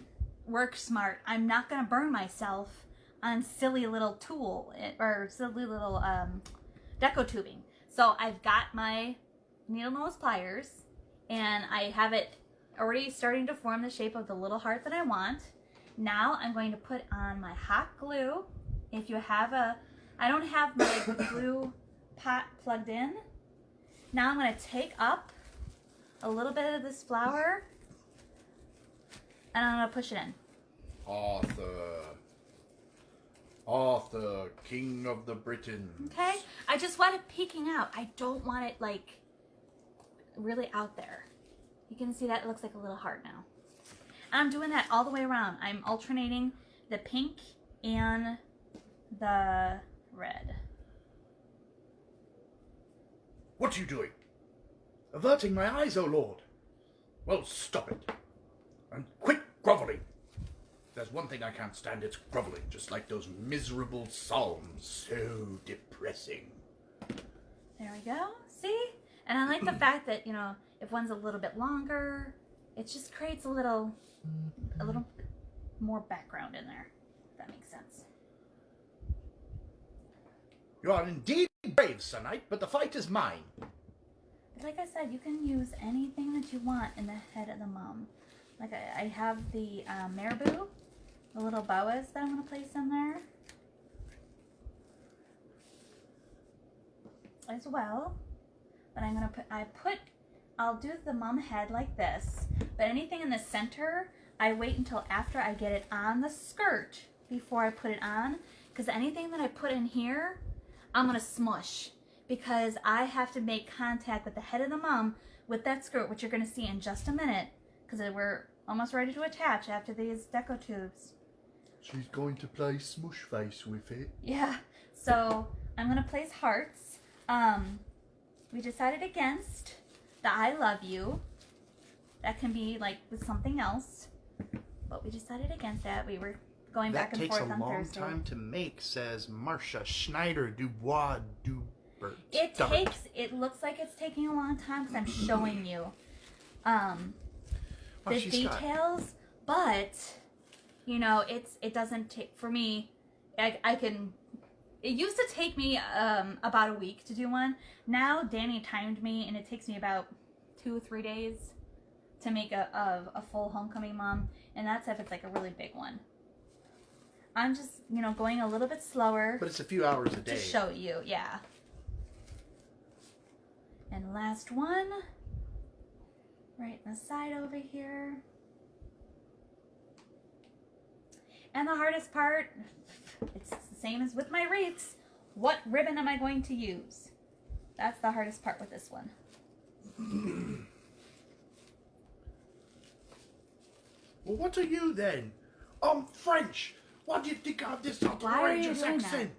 work smart. I'm not going to burn myself on silly little silly little deco tubing. So I've got my needle nose pliers, and I have it already starting to form the shape of the little heart that I want. Now I'm going to put on my hot glue. If you have I don't have my glue pot plugged in. Now I'm going to take up a little bit of this flour and I'm going to push it in. Arthur, King of the Britons. Okay? I just want it peeking out. I don't want it like really out there. You can see that it looks like a little heart now. And I'm doing that all the way around. I'm alternating the pink and the red. What are you doing? Averting my eyes, O Lord. Well, stop it. And quit groveling. There's one thing I can't stand, it's groveling, just like those miserable psalms. So depressing. There we go. See? And I like the fact that, you know, if one's a little bit longer, it just creates a little more background in there. If that makes sense. You are indeed brave, Sir Knight, but the fight is mine. Like I said, you can use anything that you want in the head of the mum. Like I have the marabou, the little boas that I'm going to place in there as well. But I'm going to I'll do the mum head like this, but anything in the center, I wait until after I get it on the skirt before I put it on, because anything that I put in here, I'm going to smush, because I have to make contact with the head of the mum with that skirt, which you're going to see in just a minute, because we're almost ready to attach after these deco tubes. She's going to play smush face with it. Yeah, so I'm going to place hearts. We decided against the I love you. That can be like with something else, but we decided against that. We were going back and forth on Thursday. That takes a long time to make, says Marcia Schneider Dubois Dubert. It looks like it's taking a long time because I'm showing you the details, but you know, it doesn't take, for me, it used to take me about a week to do one. Now Danny timed me and it takes me about 2 or 3 days to make a full homecoming mom, and that's if it's like a really big one. I'm just, you know, going a little bit slower. But it's a few hours a day. To show you, yeah. And last one, right in the side over here. And the hardest part, it's the same as with my wreaths. What ribbon am I going to use? That's the hardest part with this one. Well, what are you then? I'm French. What do you think of this outrageous accent?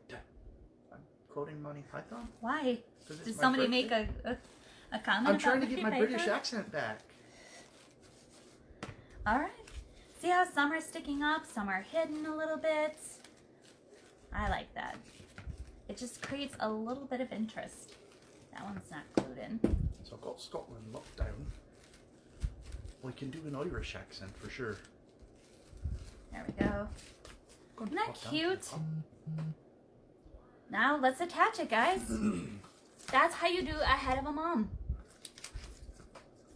I'm quoting Monty Python. Why? Did somebody make a comment? I'm trying to get my British accent back. All right. See how some are sticking up, some are hidden a little bit. I like that. It just creates a little bit of interest. That one's not glued in. So I've got Scotland locked down. We can do an Irish accent for sure. There we go. Isn't that cute? Now let's attach it, guys. That's how you do a head of a mom.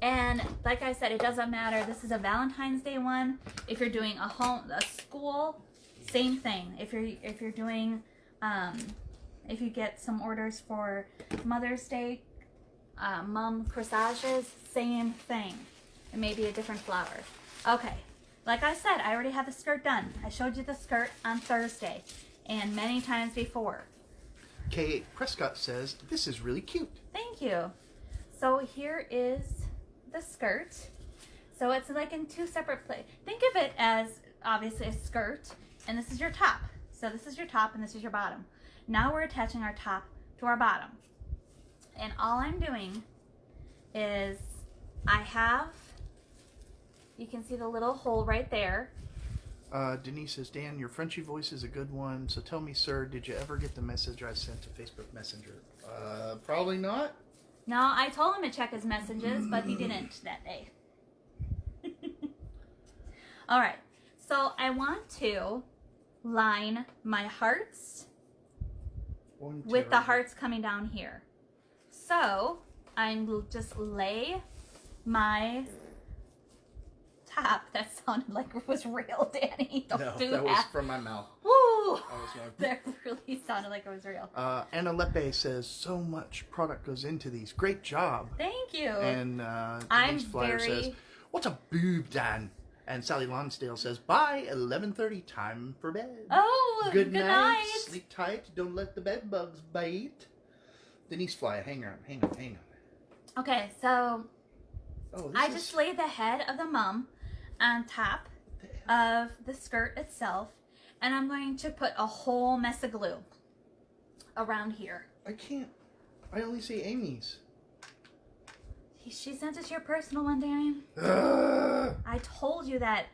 And like I said, it doesn't matter. This is a Valentine's Day one. If you're doing a school, same thing. If you're doing, if you get some orders for Mother's Day, mom corsages, same thing. It may be a different flower. Okay, like I said, I already have the skirt done. I showed you the skirt on Thursday and many times before. K. Prescott says, this is really cute. Thank you. So here is the skirt. So it's like in two separate places. Think of it as obviously a skirt, and this is your top. So this is your top and this is your bottom. Now we're attaching our top to our bottom. And all I'm doing is you can see the little hole right there. Denise says, Dan, your Frenchy voice is a good one. So tell me, sir, did you ever get the message I sent to Facebook Messenger? Probably not. No, I told him to check his messages, but he didn't that day. All right, so I want to line my hearts with the hearts coming down here. So I'm just lay my top. That sounded like it was real, Danny. Don't do that. That was from my mouth. Woo! That really sounded like it was real. Anna Lepe says, so much product goes into these. Great job. Thank you. And Denise Flyer says, what a boob, Dan. And Sally Lonsdale says, bye, 11:30, time for bed. Oh, good night. Sleep tight. Don't let the bed bugs bite. Denise Flyer, hang on. Okay, so I just laid the head of the mum on top of the skirt itself, And I'm going to put a whole mess of glue around here. I can't. I only see Amy's. She sent it to your personal one, Danny. Ugh. I told you that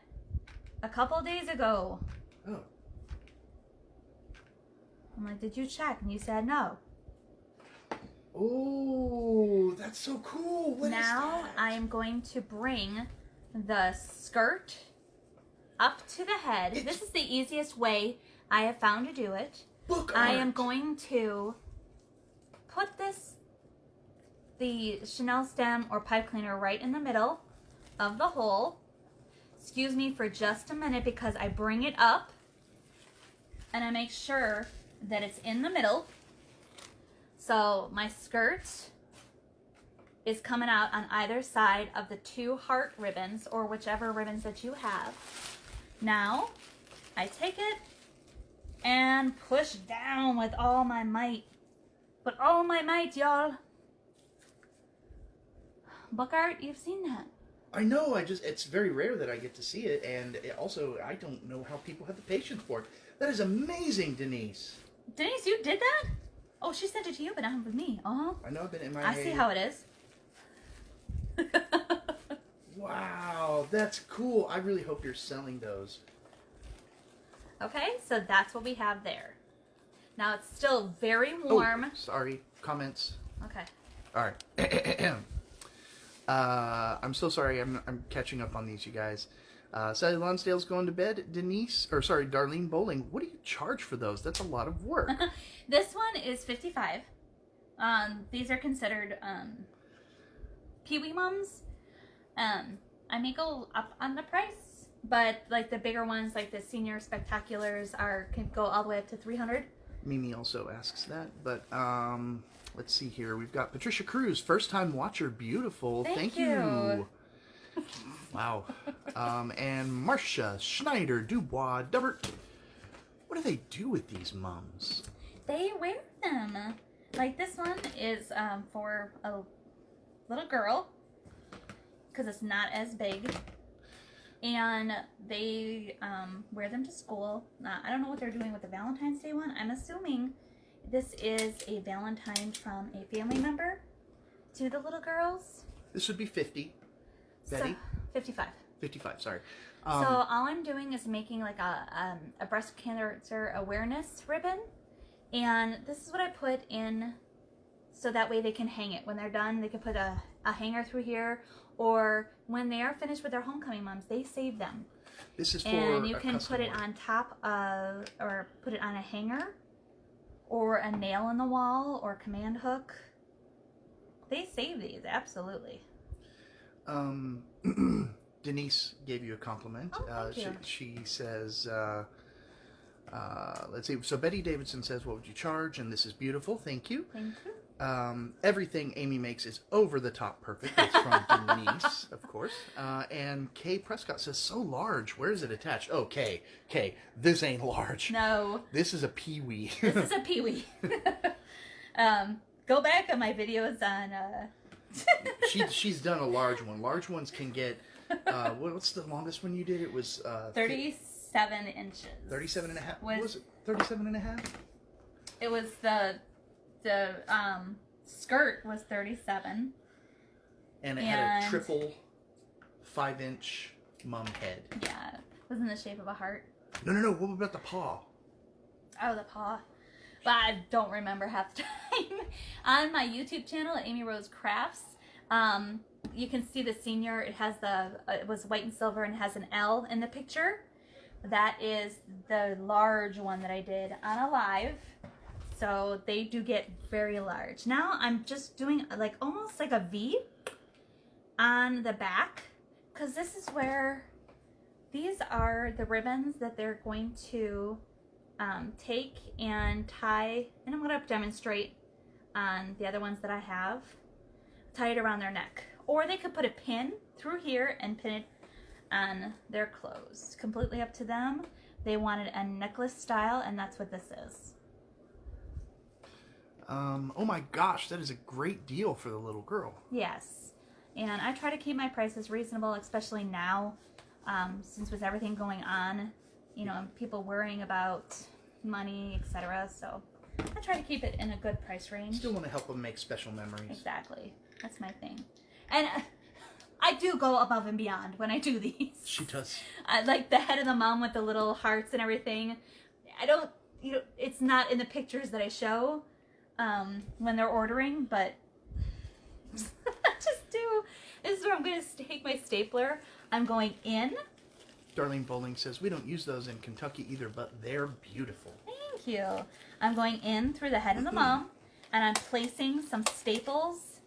a couple days ago. Oh. I'm like, did you check? And you said no. Oh, that's so cool. What now is that? I am going to bring the skirt up to the head. This is the easiest way I have found to do it. Book I art. am going to put the Chanel stem or pipe cleaner right in the middle of the hole. Excuse me for just a minute because I bring it up and I make sure that it's in the middle. So my skirt is coming out on either side of the 2 heart ribbons or whichever ribbons that you have. Now I take it and push down with all my might. With all my might, y'all. Book art, you've seen that. I know, it's very rare that I get to see it, and also, I don't know how people have the patience for it. That is amazing, Denise. Denise, you did that? Oh, she sent it to you, but not with me. Uh-huh. I know I've been in my... I see how it is. Wow, that's cool. I really hope you're selling those. Okay, so that's what we have there. Now it's still very warm. Oh, sorry. Comments. Okay. All right. I'm so sorry. I'm catching up on these, you guys. Sally Lonsdale's going to bed. Darlene Bowling. What do you charge for those? That's a lot of work. This one is $55. These are considered Pee-wee mums. I may go up on the price, but like the bigger ones, like the senior spectaculars, can go all the way up to $300. Mimi also asks that, but let's see here. We've got Patricia Cruz, first time watcher, beautiful. Thank you. Wow. And Marcia Schneider Dubois Dubert. What do they do with these mums? They wear them. Like this one is for a little girl because it's not as big. And they wear them to school. I don't know what they're doing with the Valentine's Day one. I'm assuming this is a Valentine from a family member to the little girls. This would be 50. Betty? So, 55. 55, sorry. So all I'm doing is making like a breast cancer awareness ribbon. And this is what I put in so that way they can hang it. When they're done, they can put a hanger through here. Or when they are finished with their homecoming mums, they save them. This is for and you can custom put it order. on top of, or put it on a hanger, or a nail in the wall, or command hook. They save these, absolutely. Denise gave you a compliment. Oh, thank you. She says, let's see. So Betty Davidson says, "What would you charge?" And this is beautiful. Thank you. Thank you. Everything Amy makes is over the top perfect. That's from Denise, of course. And Kay Prescott says, "So large. Where is it attached?" Oh, Kay, this ain't large. No. This is a peewee. This is a peewee. Go back on my videos on... She's done a large one. Large ones can get... what's the longest one you did? It was... 37 inches. 37 and a half? What was it? 37 and a half? It was the skirt was 37. And it had a triple 5-inch mum head. Yeah. It was in the shape of a heart. No. What about the paw? Oh, the paw. But I don't remember half the time. On my YouTube channel, Amy Rose Crafts, you can see the senior. It has it was white and silver and has an L in the picture. That is the large one that I did on a live. So they do get very large. Now I'm just doing like almost like a V on the back, because this is where these are the ribbons that they're going to take and tie, and I'm going to demonstrate on the other ones that I have, tie it around their neck. Or they could put a pin through here and pin it on their clothes. Completely up to them. They wanted a necklace style, and that's what this is. Oh my gosh, that is a great deal for the little girl. Yes. And I try to keep my prices reasonable, especially now, since with everything going on you know, people worrying about money, etc. So I try to keep it in a good price range. Still want to help them make special memories. Exactly. That's my thing. And I do go above and beyond when I do these. She does. Like the head of the mom with the little hearts and everything. I don't, you know, it's not in the pictures that I show when they're ordering, but I just do. This is where I'm going to take my stapler. I'm going in. Darlene Bowling says, we don't use those in Kentucky either, but they're beautiful. Thank you. I'm going in through the head of the mom, and I'm placing some staples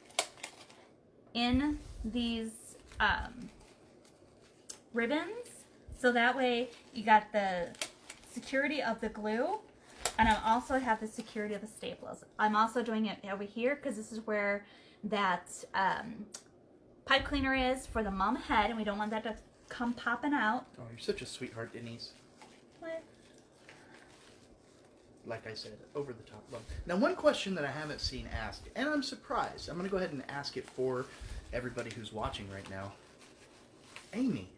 in these ribbons. So that way you got the security of the glue, and I also have the security of the staples. I'm also doing it over here because this is where that pipe cleaner is for the mom head, and we don't want that to come popping out. Oh, you're such a sweetheart, Denise. What? Like I said, over the top love. Now, one question that I haven't seen asked, and I'm surprised. I'm going to go ahead and ask it for everybody who's watching right now. Amy,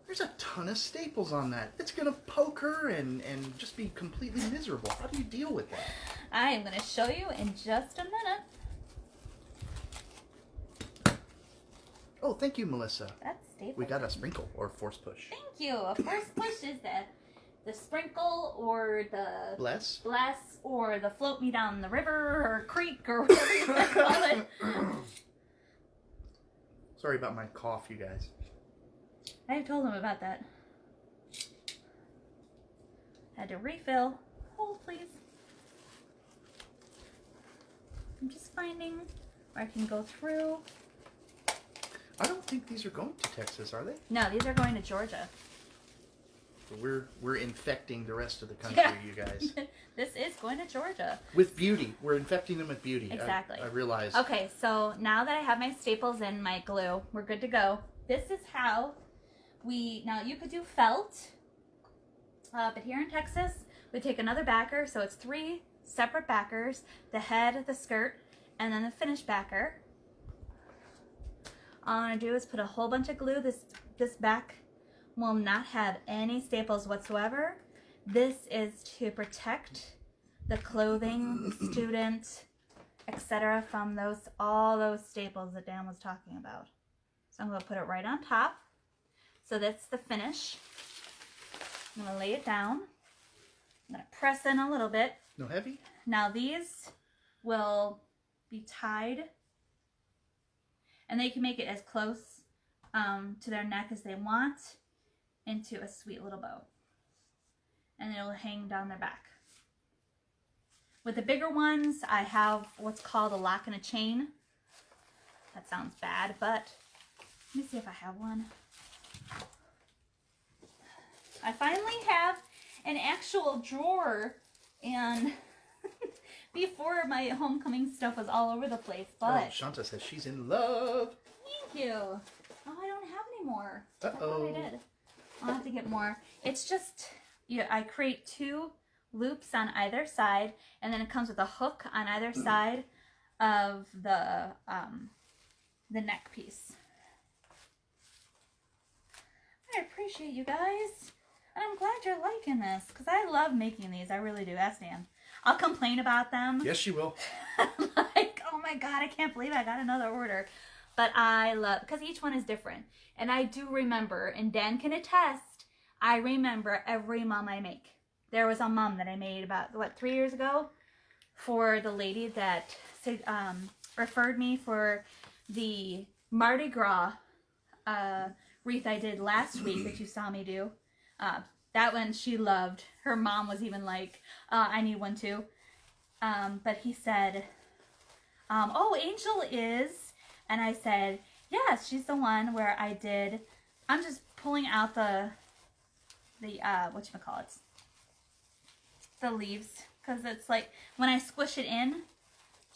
there's a ton of staples on that. It's going to poke her and just be completely miserable. How do you deal with that? I am going to show you in just a minute. Oh, thank you, Melissa. That's staple. We got a sprinkle or force push. Thank you. A force push is the sprinkle or the Bless. or the float me down the river or creek or whatever you want to call it. Sorry about my cough, you guys. I told him about that. Had to refill. Hold, please. I'm just finding where I can go through. I don't think these are going to Texas, are they? No, these are going to Georgia. So we're infecting the rest of the country, you guys. This is going to Georgia. With beauty. We're infecting them with beauty. Exactly. I realize. Okay, so now that I have my staples in my glue, we're good to go. This is how now you could do felt, but here in Texas, we take another backer, so it's 3 separate backers, the head, the skirt, and then the finished backer. All I'm going to do is put a whole bunch of glue. This back will not have any staples whatsoever. This is to protect the clothing, student, etc. from all those staples that Dan was talking about. So I'm going to put it right on top. So that's the finish. I'm going to lay it down. I'm going to press in a little bit. No heavy? Now these will be tied, and they can make it as close to their neck as they want into a sweet little bow. And it'll hang down their back. With the bigger ones, I have what's called a lock and a chain. That sounds bad, but let me see if I have one. I finally have an actual drawer, and before my homecoming stuff was all over the place, but... Oh, Shanta says she's in love. Thank you. Oh, I don't have any more. Uh-oh. I thought I did. I'll have to get more. It's just, I create 2 loops on either side, and then it comes with a hook on either side of the neck piece. I appreciate you guys. And I'm glad you're liking this, because I love making these. I really do. Ask Dan. I'll complain about them. Yes, she will. Like, oh my God, I can't believe I got another order. But I love, because each one is different. And I do remember, and Dan can attest, I remember every mum I make. There was a mum that I made about, 3 years ago for the lady that referred me for the Mardi Gras wreath I did last week that you saw me do. That one she loved. Her mom was even like, I need one too. But he said, oh, Angel is, and I said, yes, she's the one where I did, I'm just pulling out the whatchamacallit, the leaves, because it's like, when I squish it in,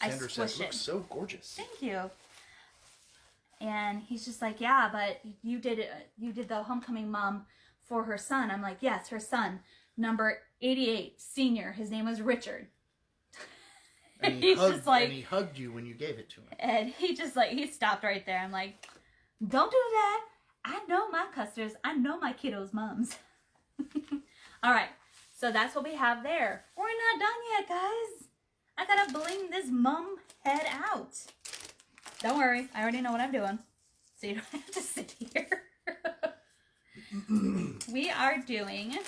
Sandra I squish says, it. looks so gorgeous. Thank you. And he's just like, yeah, but you did the homecoming mom for her son. I'm like, yes, her son, number 88, senior. His name was Richard. And he hugged you when you gave it to him. And he stopped right there. I'm like, don't do that. I know my customers. I know my kiddos' moms. All right, so that's what we have there. We're not done yet, guys. I gotta bling this mum head out. Don't worry, I already know what I'm doing, so you don't have to sit here. We are doing,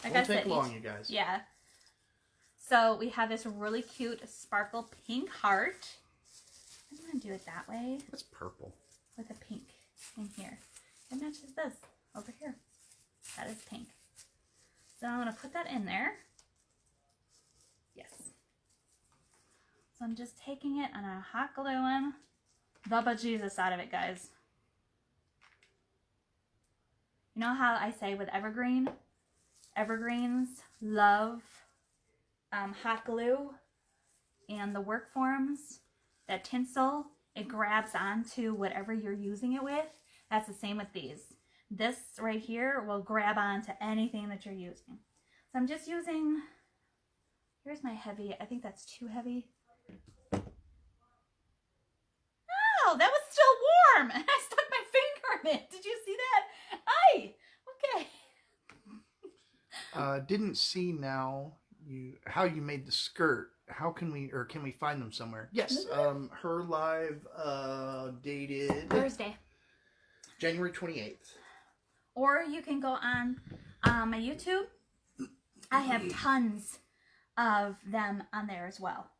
like I said, Won't take long, you guys. Yeah. So we have this really cute sparkle pink heart. I'm gonna do it that way. That's purple. With a pink in here. It matches this over here. That is pink. So I'm gonna put that in there. Yes. So I'm just taking it and I'm hot gluing the bejesus out of it, guys. You know how I say with evergreen, evergreens love hot glue and the work forms, that tinsel, it grabs onto whatever you're using it with. That's the same with these. This right here will grab onto anything that you're using. So I'm just using, here's my heavy, I think that's too heavy. Oh, that was still warm! And I stuck my finger in it. Did you see that? Aye! Okay. Didn't see now how you made the skirt. How can we find them somewhere? Yes, her live dated Thursday. January 28th. Or you can go on my YouTube. I have tons of them on there as well.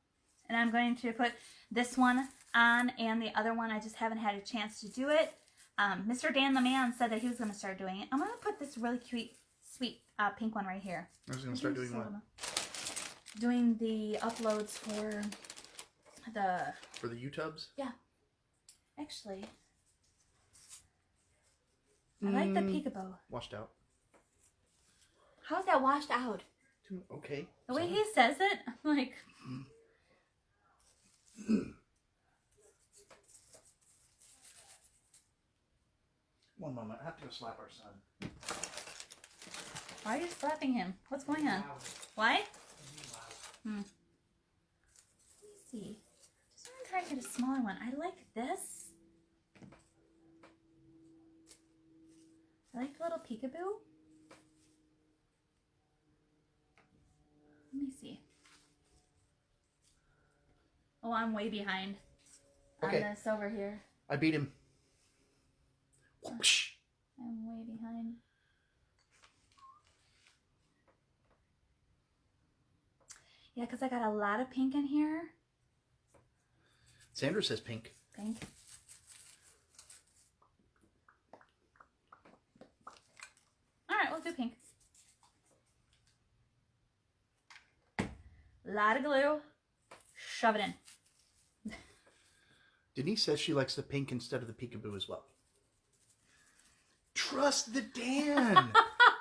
And I'm going to put this one on and the other one. I just haven't had a chance to do it. Mr. Dan the Man said that he was going to start doing it. I'm going to put this really cute, sweet pink one right here. I was going to start doing what? Doing the uploads for the... For the YouTubes? Yeah. Actually, I like the peekaboo. Washed out. How's that washed out? Okay. The way he says it, I'm like... One moment. I have to go slap our son. Why are you slapping him? What's going on? Why? Let me see. Just want to try to get a smaller one. I like this. I like the little peekaboo. Let me see. Oh, I'm way behind on this over here. I beat him. Whoosh. I'm way behind. Yeah, because I got a lot of pink in here. Sandra says pink. Pink. All right, we'll do pink. A lot of glue. Shove it in. Denise says she likes the pink instead of the peekaboo as well. Trust the Dan.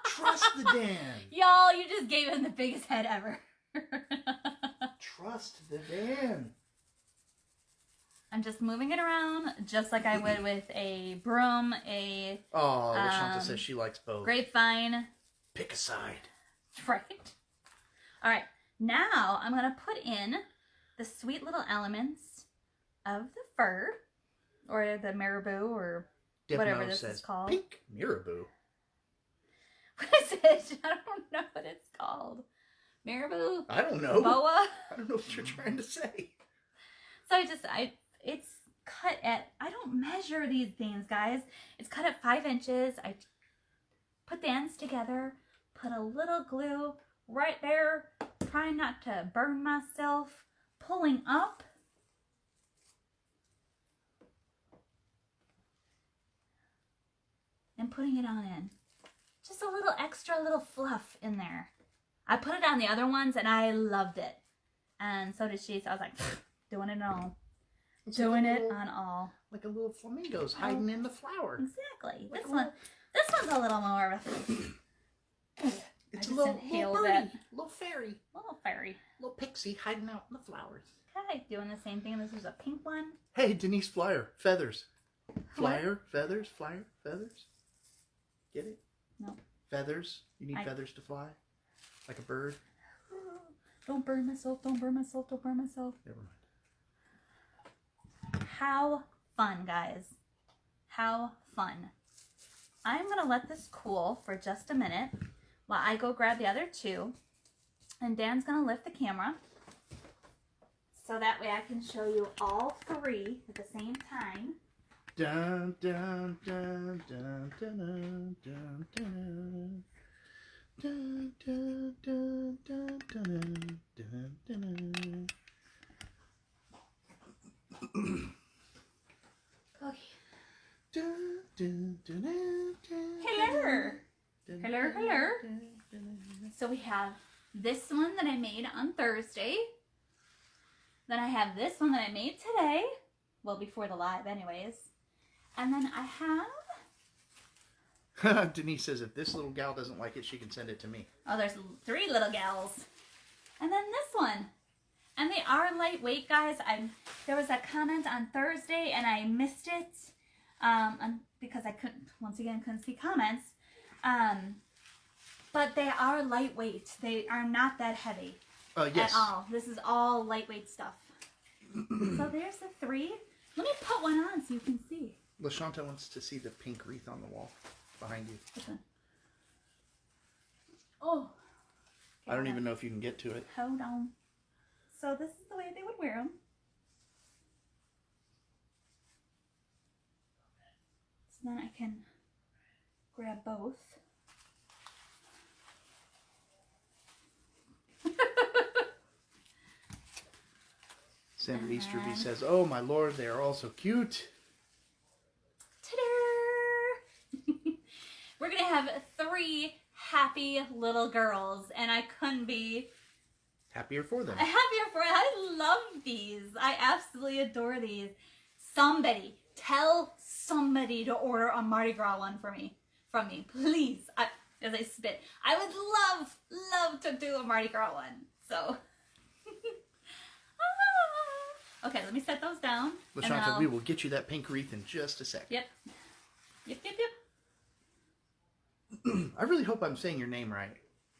Trust the Dan. Y'all, you just gave him the biggest head ever. Trust the Dan. I'm just moving it around just like I would with a broom, a Oh, Lashanta says she likes both. grapevine. Pick a side. Right. All right. Now I'm going to put in the sweet little elements of the fur or the marabou or whatever this is called. Pink marabou. What is it? I don't know what it's called. Marabou? I don't know. Boa? I don't know what you're trying to say. So it's cut at, I don't measure these things, guys. It's cut at 5 inches. I put the ends together, put a little glue right there, trying not to burn myself, pulling up. And putting it on in. Just a little extra little fluff in there. I put it on the other ones and I loved it. And so did she. So I was like, doing it all. It's Doing like it little, on all. Like a little flamingos hiding in the flower. Exactly. Like This one's a little more of a... It's I a just little inhaled birdie, that. little fairy, Little fairy. little pixie hiding out in the flowers. Okay, doing the same thing. This is a pink one. Hey, Denise Flyer, feathers. What? Flyer, feathers, flyer, feathers. Get it? No. Feathers. You need feathers to fly? Like a bird? Don't burn myself, don't burn myself, don't burn myself. Never mind. How fun, guys. How fun. I'm going to let this cool for just a minute while I go grab the other two. And Dan's going to lift the camera so that way I can show you all three at the same time. Dun, dun, dun, dun, dun, dun, dun, dun, dun, dun, dun, dun, dun, dun. Okay. Dun, dun, dun, dun, dun, Hello. dun, Hello, dun, hello. dun, dun, dun. So we have this one that I made on Thursday. Then I have this one that I made today. Well, before the live anyways. And then I have... Denise says if this little gal doesn't like it, she can send it to me. Oh, there's 3 little gals. And then this one. And they are lightweight, guys. There was a comment on Thursday and I missed it because I couldn't see comments. But they are lightweight. They are not that heavy Yes. at all. This is all lightweight stuff. So there's the 3. Let me put one on so you can see. LaShanta wants to see the pink wreath on the wall behind you. This one. Oh. I don't even know if you can get to it. Hold on. So this is the way they would wear them. So then I can grab both. Sam Easterby says, "Oh my lord, they are all so cute." Ta-da! We're gonna have 3 happy little girls, and I couldn't be Happier for them. happier for it. I love these. I absolutely adore these. Somebody, tell somebody to order a Mardi Gras one from me, please. As I spit, I would love to do a Mardi Gras one. So, okay, let me set those down. LaShanta, we will get you that pink wreath in just a sec. Yep. I really hope I'm saying your name right,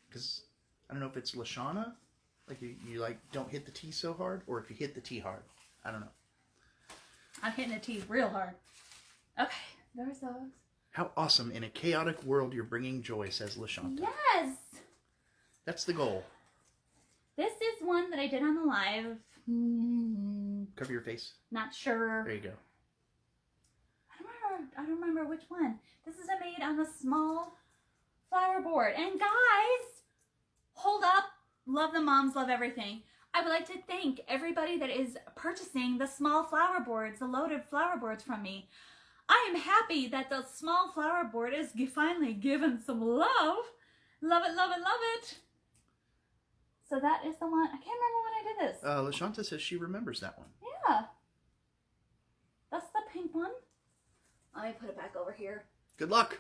because I don't know if it's Lashana, like you like don't hit the T so hard, or if you hit the T hard. I don't know. I'm hitting the T real hard. Okay, there's those. How awesome! In a chaotic world, you're bringing joy, says LaShanta. Yes. That's the goal. This is one that I did on the live. Cover your face. Not sure. There you go. I don't remember which one. This is made on a small flower board. And guys, hold up. Love the moms, love everything. I would like to thank everybody that is purchasing the small flower boards, the loaded flower boards from me. I am happy that the small flower board is finally given some love. Love it, love it, love it. So that is the one. I can't remember when I did this. LaShanta says she remembers that one. Yeah. That's the pink one. Let me put it back over here. Good luck.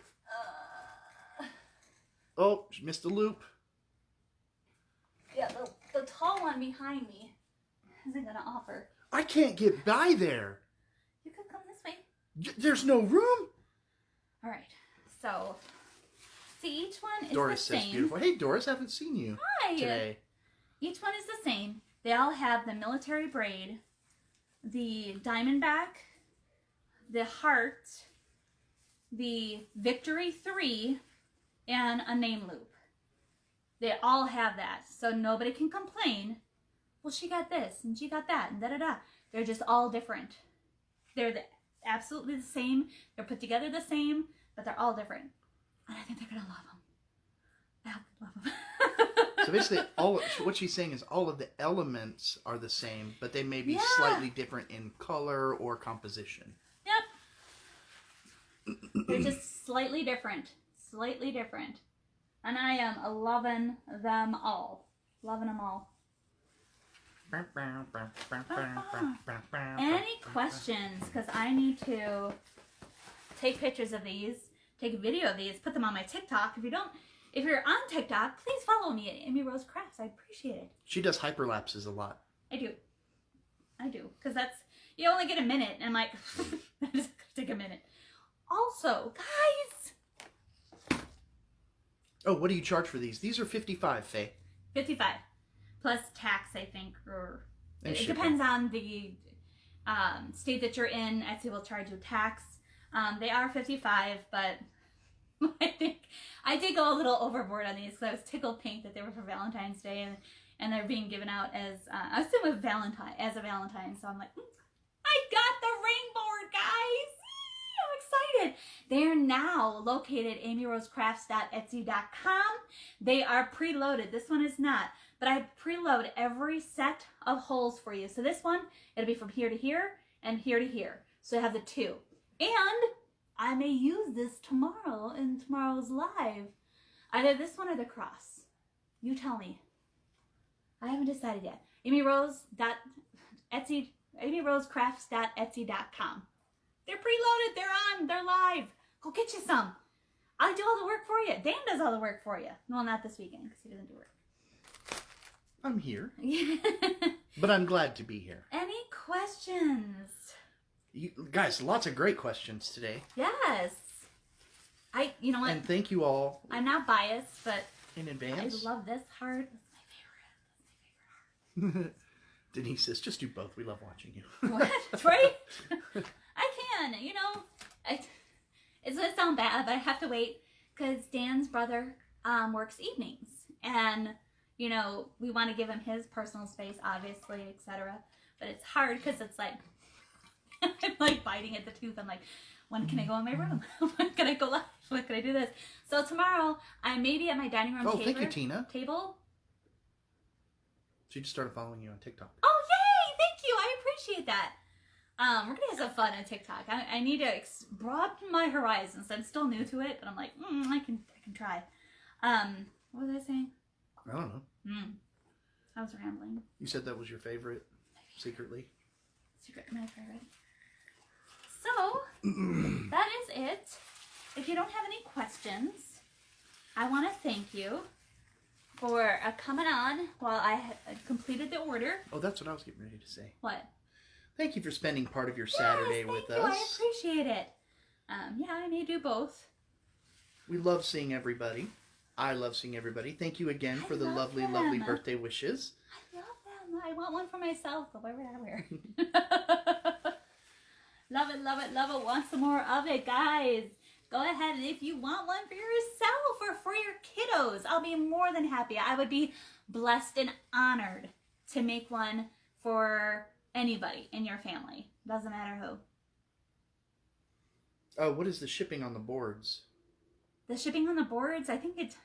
Oh, she missed a loop. Yeah, the tall one behind me isn't going to offer. I can't get by there. You could come this way. There's no room. All right. So, see, each one is Doris the same. says beautiful. Hey, Doris, haven't seen you Hi. today. Each one is the same. They all have the military braid, the diamondback, the heart, the victory 3, and a name loop. They all have that, so nobody can complain. Well, she got this, and she got that, and da-da-da. They're just all different. They're absolutely the same. They're put together the same, but they're all different. And I think they're going to love them. I hope they love them. So basically, what she's saying is all of the elements are the same, but they may be slightly different in color or composition. Yep. They're just slightly different. Slightly different. And I am loving them all. Loving them all. Any questions? Because I need to take pictures of these, take a video of these, put them on my TikTok. If you're on TikTok, please follow me at Amy Rose Crafts. I appreciate it. She does hyperlapses a lot. I do. Because you only get a minute. And I'm like, that is going to take a minute. Also, guys. Oh, what do you charge for these? These are $55, Faye. $55. Plus tax, I think. Or And it shipping. depends on the state that you're in. Etsy will charge you tax. They are $55, but I did go a little overboard on these because I was tickled pink that they were for Valentine's Day and they're being given out as I assume as a Valentine. So I'm like, I got the ring board, guys! I'm excited. They are now located at amyrosecrafts.etsy.com. They are preloaded. This one is not, but I preload every set of holes for you. So this one, it'll be from here to here and here to here. So I have the two. And I may use this tomorrow in tomorrow's live. Either this one or the cross. You tell me. I haven't decided yet. amyrosecrafts.etsy.com. They're preloaded. They're on. They're live. Go get you some. I do all the work for you. Dan does all the work for you. Well, not this weekend because he doesn't do work. I'm here. But I'm glad to be here. Any questions? You, guys, lots of great questions today. Yes. You know what? And thank you all. I'm not biased, but in advance. I love this heart. That's my favorite. Denise says, just do both. We love watching you. What? Right? I can. You know, it's going to sound bad, but I have to wait because Dan's brother works evenings. And, you know, we want to give him his personal space, obviously, etc. But it's hard because it's like, I'm like biting at the tooth. I'm like, when can I go in my room? When can I go live? When can I do this? So tomorrow, I may be at my dining room thank you, Tina. Table. She just started following you on TikTok. Oh, yay! Thank you. I appreciate that. We're going to have some fun on TikTok. I need to broaden my horizons. I'm still new to it, but I'm like, I can try. What was I saying? I don't know. I was rambling. You said that was your favorite, secretly. My favorite. So, that is it. If you don't have any questions, I want to thank you for coming on while I completed the order. Oh, that's what I was getting ready to say. What? Thank you for spending part of your Saturday with us. I appreciate it. Yeah, I may do both. We love seeing everybody. I love seeing everybody. Thank you again for the lovely, lovely birthday wishes. I love them. I want one for myself, but why would I wear? Love it, love it, love it. Want some more of it, guys. Go ahead, and if you want one for yourself or for your kiddos, I'll be more than happy. I would be blessed and honored to make one for anybody in your family. Doesn't matter who. Oh, what is the shipping on the boards? The shipping on the boards, I think it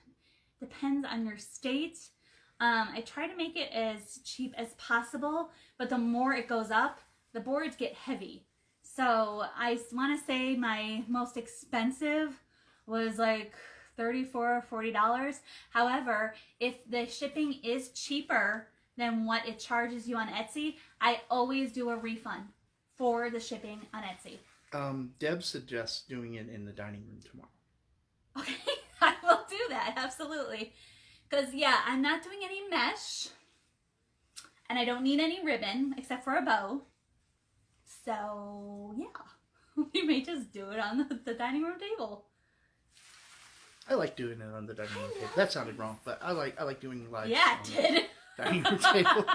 depends on your state. I try to make it as cheap as possible, but the more it goes up, the boards get heavy. So I want to say my most expensive was like $34 or $40. However, if the shipping is cheaper than what it charges you on Etsy, I always do a refund for the shipping on Etsy. Deb suggests doing it in the dining room tomorrow. Okay, I will do that, absolutely. Because, yeah, I'm not doing any mesh. And I don't need any ribbon, except for a bow. So, yeah. We may just do it on the dining room table. I like doing it on the dining room table. That sounded wrong, but I like doing live. Yeah, it did. Dining room table.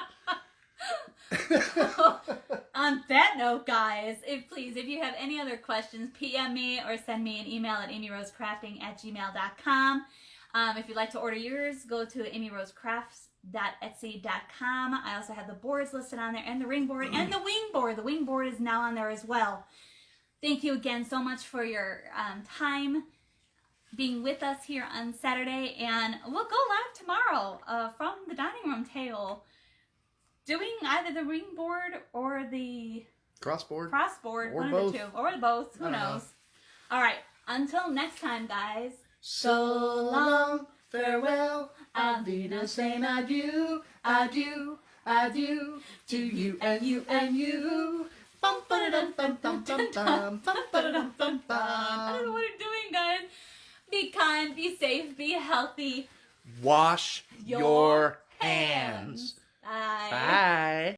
On that note, guys, if you have any other questions, PM me or send me an email at amyrosecrafting@gmail.com. If you'd like to order yours, go to amyrosecrafts.etsy.com. I also have the boards listed on there, and the ring board, and the wing board. The wing board is now on there as well. Thank you again so much for your time being with us here on Saturday, and we'll go live tomorrow from the dining room table, doing either the ring board or the crossboard, or one both. of the two, or both. Who knows? All right. Until next time, guys. So long, farewell, Auf Wiedersehen, adieu, adieu, adieu, to you and you and you. Bum, ba-da-dum, bum, bum, bum, bum, bum, ba-da-dum, bum, bum. I don't know what I'm doing, guys. Be kind, be safe, be healthy. Wash your hands. Bye. Bye.